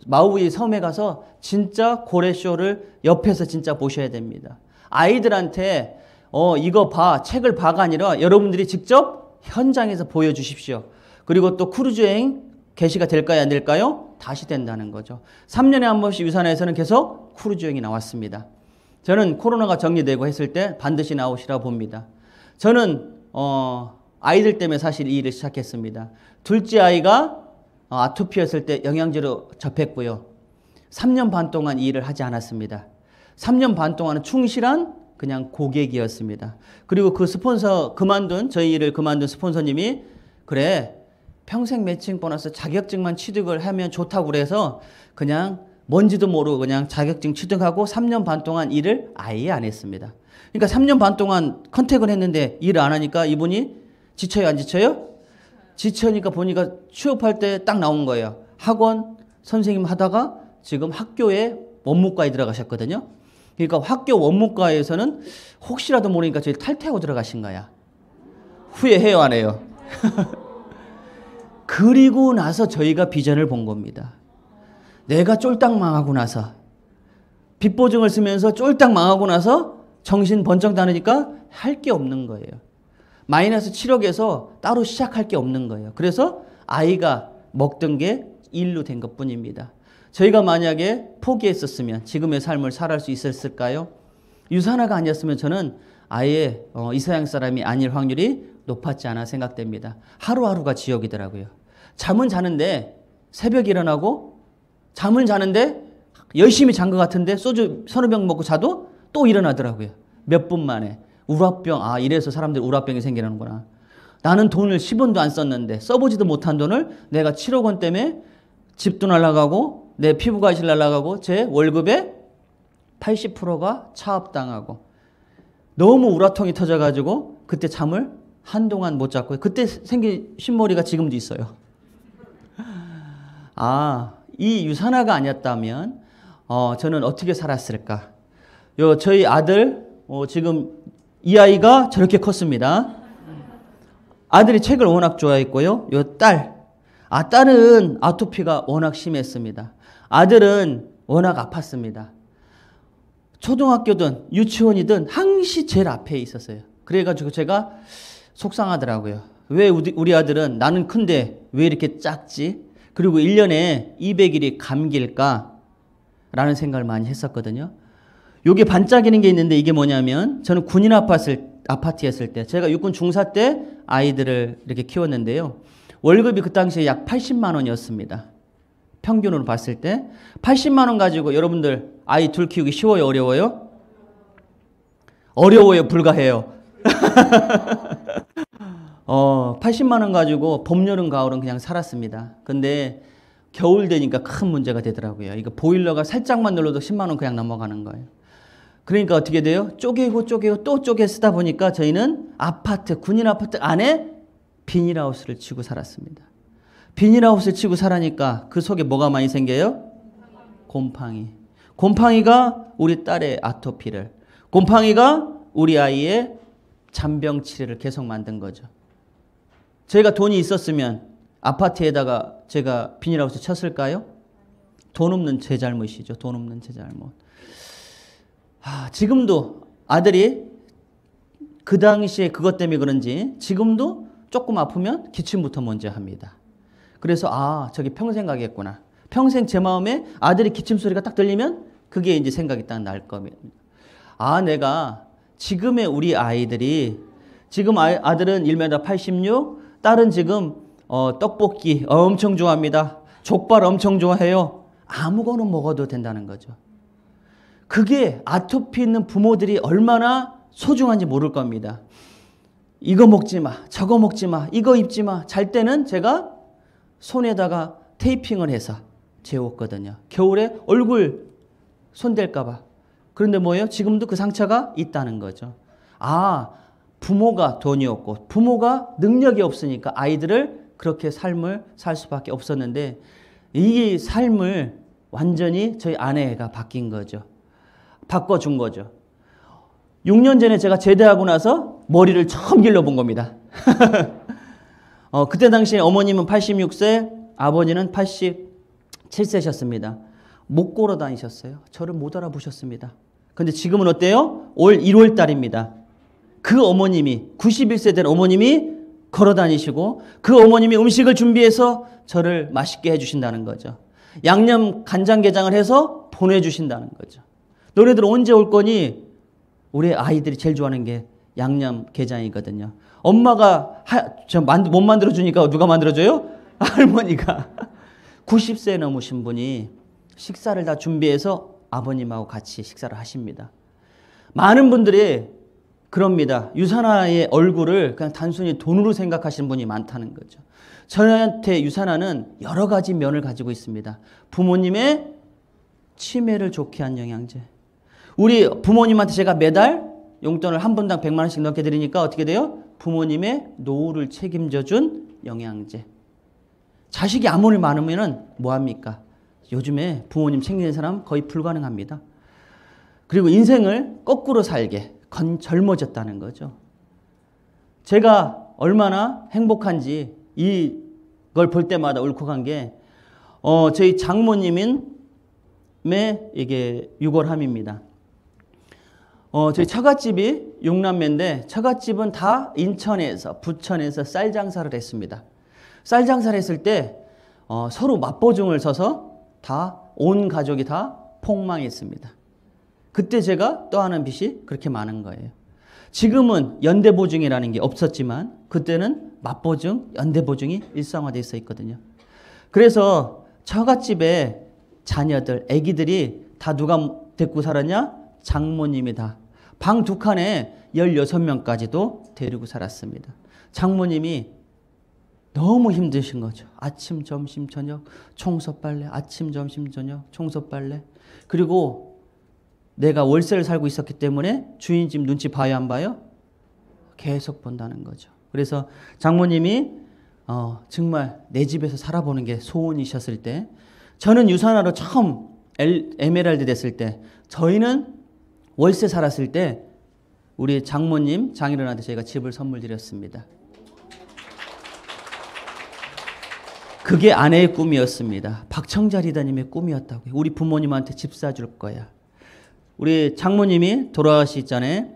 마우이 섬에 가서 진짜 고래쇼를 옆에서 진짜 보셔야 됩니다. 아이들한테 이거 봐, 책을 봐가 아니라 여러분들이 직접 현장에서 보여주십시오. 그리고 또 크루즈여행 개시가 될까요? 안 될까요? 다시 된다는 거죠. 3년에 한 번씩 유산에서는 계속 크루즈여행이 나왔습니다. 저는 코로나가 정리되고 했을 때 반드시 나오시라 봅니다. 저는 아이들 때문에 사실 이 일을 시작했습니다. 둘째 아이가 아토피였을 때 영양제로 접했고요. 3년 반 동안 이 일을 하지 않았습니다. 3년 반 동안은 충실한 그냥 고객이었습니다. 그리고 그 스폰서 저희 일을 그만둔 스폰서님이 그래 평생 매칭 보너스 자격증만 취득을 하면 좋다고 그래서 그냥 뭔지도 모르고 그냥 자격증 취득하고 3년 반 동안 일을 아예 안 했습니다. 그러니까 3년 반 동안 컨택을 했는데 일을 안 하니까 이분이 지쳐요, 안 지쳐요? 지쳐니까 보니까 취업할 때 딱 나온 거예요. 학원 선생님 하다가 지금 학교에 원무과에 들어가셨거든요. 그러니까 학교 원무과에서는 혹시라도 모르니까 저희 탈퇴하고 들어가신 거야. 후회해요, 안 해요? 그리고 나서 저희가 비전을 본 겁니다. 내가 쫄딱 망하고 나서 빚보증을 쓰면서 쫄딱 망하고 나서 정신 번쩍 다니니까 할 게 없는 거예요. 마이너스 7억에서 따로 시작할 게 없는 거예요. 그래서 아이가 먹던 게 일로 된 것뿐입니다. 저희가 만약에 포기했었으면 지금의 삶을 살아갈 수 있었을까요? 유산화가 아니었으면 저는 아예 이 서양 사람이 아닐 확률이 높았지 않아 생각됩니다. 하루하루가 지옥이더라고요. 잠은 자는데 새벽에 일어나고 잠은 자는데 열심히 잔 것 같은데 소주 서너 병 먹고 자도 또 일어나더라고요. 몇 분 만에. 우라병. 이래서 사람들이 우라병이 생기는구나. 나는 돈을 10원도 안 썼는데 써보지도 못한 돈을 내가 7억 원 때문에 집도 날아가고 내 피부과실 날아가고 제 월급의 80%가 차압당하고 너무 우라통이 터져가지고 그때 잠을 한동안 못 잤고요. 그때 생긴 흰머리가 지금도 있어요. 이 유산화가 아니었다면 저는 어떻게 살았을까? 저희 아들 지금 이 아이가 저렇게 컸습니다. 아들이 책을 워낙 좋아했고요. 딸은 아토피가 워낙 심했습니다. 아들은 워낙 아팠습니다. 초등학교든 유치원이든 항시 제일 앞에 있었어요. 그래가지고 제가 속상하더라고요. 왜 우리 아들은 나는 큰데 왜 이렇게 작지? 그리고 1년에 200일이 감기일까? 라는 생각을 많이 했었거든요. 요게 반짝이는 게 있는데 이게 뭐냐면 저는 군인 아파트였을 때 제가 육군 중사 때 아이들을 이렇게 키웠는데요. 월급이 그 당시에 약 80만 원이었습니다. 평균으로 봤을 때 80만 원 가지고 여러분들 아이 둘 키우기 쉬워요? 어려워요? 어려워요? 불가해요? 80만 원 가지고 봄, 여름, 가을은 그냥 살았습니다. 근데 겨울 되니까 큰 문제가 되더라고요. 이거 보일러가 살짝만 눌러도 10만 원 그냥 넘어가는 거예요. 그러니까 어떻게 돼요? 쪼개고 또 쪼개 쓰다 보니까 저희는 군인 아파트 안에 비닐하우스를 치고 살았습니다. 비닐하우스를 치고 살아니까 그 속에 뭐가 많이 생겨요? 곰팡이가 우리 딸의 아토피를, 곰팡이가 우리 아이의 잔병 치레를 계속 만든 거죠. 제가 돈이 있었으면 아파트에다가 제가 비닐하우스 쳤을까요? 돈 없는 제 잘못이죠. 돈 없는 제 잘못. 지금도 아들이 그 당시에 그것 때문에 그런지 지금도 조금 아프면 기침부터 먼저 합니다. 그래서 저기 평생 가겠구나. 평생 제 마음에 아들이 기침 소리가 딱 들리면 그게 이제 생각이 딱 날 겁니다. 내가 지금의 우리 아이들이 지금 아들은 1m 86, 딸은 지금 떡볶이 엄청 좋아합니다. 족발 엄청 좋아해요. 아무거나 먹어도 된다는 거죠. 그게 아토피 있는 부모들이 얼마나 소중한지 모를 겁니다. 이거 먹지 마, 저거 먹지 마, 이거 입지 마. 잘 때는 제가 손에다가 테이핑을 해서 재웠거든요. 겨울에 얼굴 손댈까 봐. 그런데 뭐예요? 지금도 그 상처가 있다는 거죠. 부모가 돈이 없고 부모가 능력이 없으니까 아이들을 그렇게 삶을 살 수밖에 없었는데 이 삶을 완전히 저희 아내가 바뀐 거죠. 바꿔준 거죠. 6년 전에 제가 제대하고 나서 머리를 처음 길러본 겁니다. 그때 당시에 어머님은 86세, 아버지는 87세셨습니다. 못 걸어 다니셨어요. 저를 못 알아보셨습니다. 근데 지금은 어때요? 올 1월 달입니다. 그 어머님이 91세 된 어머님이 걸어 다니시고 그 어머님이 음식을 준비해서 저를 맛있게 해주신다는 거죠. 양념 간장게장을 해서 보내주신다는 거죠. 너네들 언제 올 거니? 우리 아이들이 제일 좋아하는 게 양념게장이거든요. 엄마가 못 만들어주니까 누가 만들어줘요? 할머니가. 90세 넘으신 분이 식사를 다 준비해서 아버님하고 같이 식사를 하십니다. 많은 분들이 그럽니다. 유산화의 얼굴을 그냥 단순히 돈으로 생각하시는 분이 많다는 거죠. 저한테 유산화는 여러 가지 면을 가지고 있습니다. 부모님의 치매를 좋게 한 영양제. 우리 부모님한테 제가 매달 용돈을 한 분당 100만 원씩 넣게 드리니까 어떻게 돼요? 부모님의 노후를 책임져 준 영양제. 자식이 아무리 많으면 뭐합니까? 요즘에 부모님 챙기는 사람 거의 불가능합니다. 그리고 인생을 거꾸로 살게 젊어졌다는 거죠. 제가 얼마나 행복한지 이걸 볼 때마다 울컥한 게 저희 장모님의 이게 유골함입니다. 저희 처갓집이 6남매인데 처갓집은 다 인천에서 부천에서 쌀 장사를 했습니다. 쌀 장사를 했을 때 서로 맞보증을 서서 다 온 가족이 다 폭망했습니다. 그때 제가 떠안은 빚이 그렇게 많은 거예요. 지금은 연대보증이라는 게 없었지만 그때는 맞보증, 연대보증이 일상화되어 있어 있거든요. 그래서 처갓집에 자녀들, 아기들이 다 누가 데리고 살았냐? 장모님이 다. 방 2칸에 16명까지도 데리고 살았습니다. 장모님이 너무 힘드신 거죠. 아침, 점심, 저녁, 청소, 빨래. 아침, 점심, 저녁, 청소, 빨래. 그리고 내가 월세를 살고 있었기 때문에 주인 집 눈치 봐요, 안 봐요? 계속 본다는 거죠. 그래서 장모님이 정말 내 집에서 살아보는 게 소원이셨을 때 저는 유산화로 처음 에메랄드 됐을 때 저희는 월세 살았을 때 우리 장모님, 장인어른한테 저희가 집을 선물 드렸습니다. 그게 아내의 꿈이었습니다. 박청자 리더님의 꿈이었다고요. 우리 부모님한테 집 사줄 거야. 우리 장모님이 돌아가시기 전에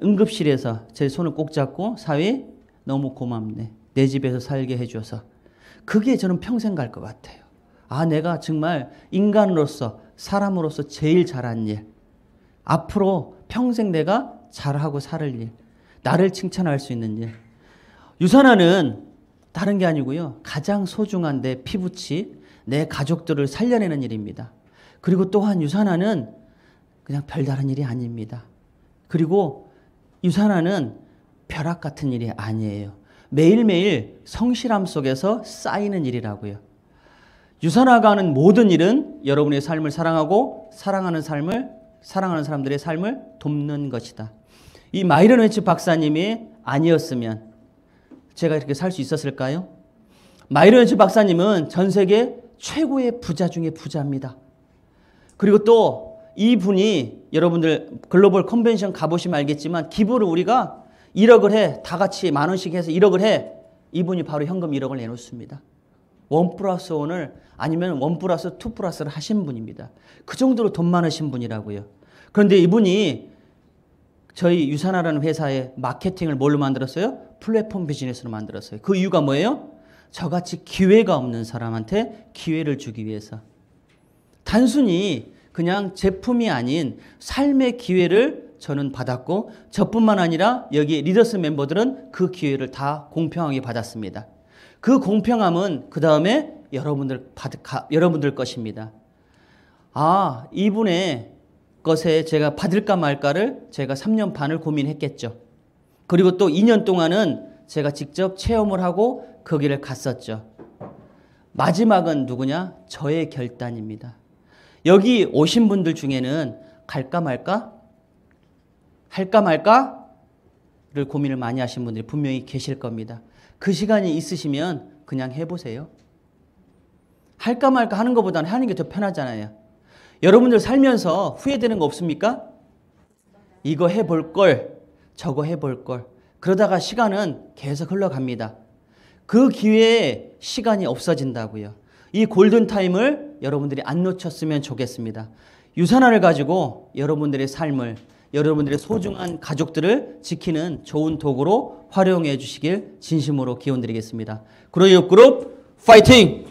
응급실에서 제 손을 꼭 잡고 사위 너무 고맙네. 내 집에서 살게 해줘서. 그게 저는 평생 갈 것 같아요. 내가 정말 인간으로서 사람으로서 제일 잘한 일. 앞으로 평생 내가 잘하고 살 일. 나를 칭찬할 수 있는 일. 유산화는 다른 게 아니고요. 가장 소중한 내 피부치, 내 가족들을 살려내는 일입니다. 그리고 또한 유산화는 그냥 별다른 일이 아닙니다. 그리고 유산화는 벼락 같은 일이 아니에요. 매일매일 성실함 속에서 쌓이는 일이라고요. 유산화가 하는 모든 일은 여러분의 삶을 사랑하고 사랑하는 사람들의 삶을 돕는 것이다. 이 마이런 웨츠 박사님이 아니었으면 제가 이렇게 살 수 있었을까요? 마이런 웨츠 박사님은 전 세계 최고의 부자 중에 부자입니다. 그리고 또 이분이 여러분들 글로벌 컨벤션 가보시면 알겠지만 기부를 우리가 1억을 해. 다 같이 만 원씩 해서 1억을 해. 이분이 바로 현금 1억을 내놓습니다. 1+1을 아니면 1+2+를 하신 분입니다. 그 정도로 돈 많으신 분이라고요. 그런데 이분이 저희 유산화라는 회사의 마케팅을 뭘로 만들었어요? 플랫폼 비즈니스로 만들었어요. 그 이유가 뭐예요? 저같이 기회가 없는 사람한테 기회를 주기 위해서. 단순히 그냥 제품이 아닌 삶의 기회를 저는 받았고, 저뿐만 아니라 여기 리더스 멤버들은 그 기회를 다 공평하게 받았습니다. 그 공평함은 그 다음에 여러분들 것입니다. 아, 이분의 것에 제가 받을까 말까를 제가 3년 반을 고민했겠죠. 그리고 또 2년 동안은 제가 직접 체험을 하고 거기를 갔었죠. 마지막은 누구냐? 저의 결단입니다. 여기 오신 분들 중에는 갈까 말까? 할까 말까?를 고민을 많이 하신 분들이 분명히 계실 겁니다. 그 시간이 있으시면 그냥 해보세요. 할까 말까 하는 것보다는 하는 게 더 편하잖아요. 여러분들 살면서 후회되는 거 없습니까? 이거 해볼 걸, 저거 해볼 걸. 그러다가 시간은 계속 흘러갑니다. 그 기회에 시간이 없어진다고요. 이 골든타임을 여러분들이 안 놓쳤으면 좋겠습니다. 유산화를 가지고 여러분들의 삶을, 여러분들의 소중한 가족들을 지키는 좋은 도구로 활용해 주시길 진심으로 기원드리겠습니다. 그로이업 그룹 파이팅!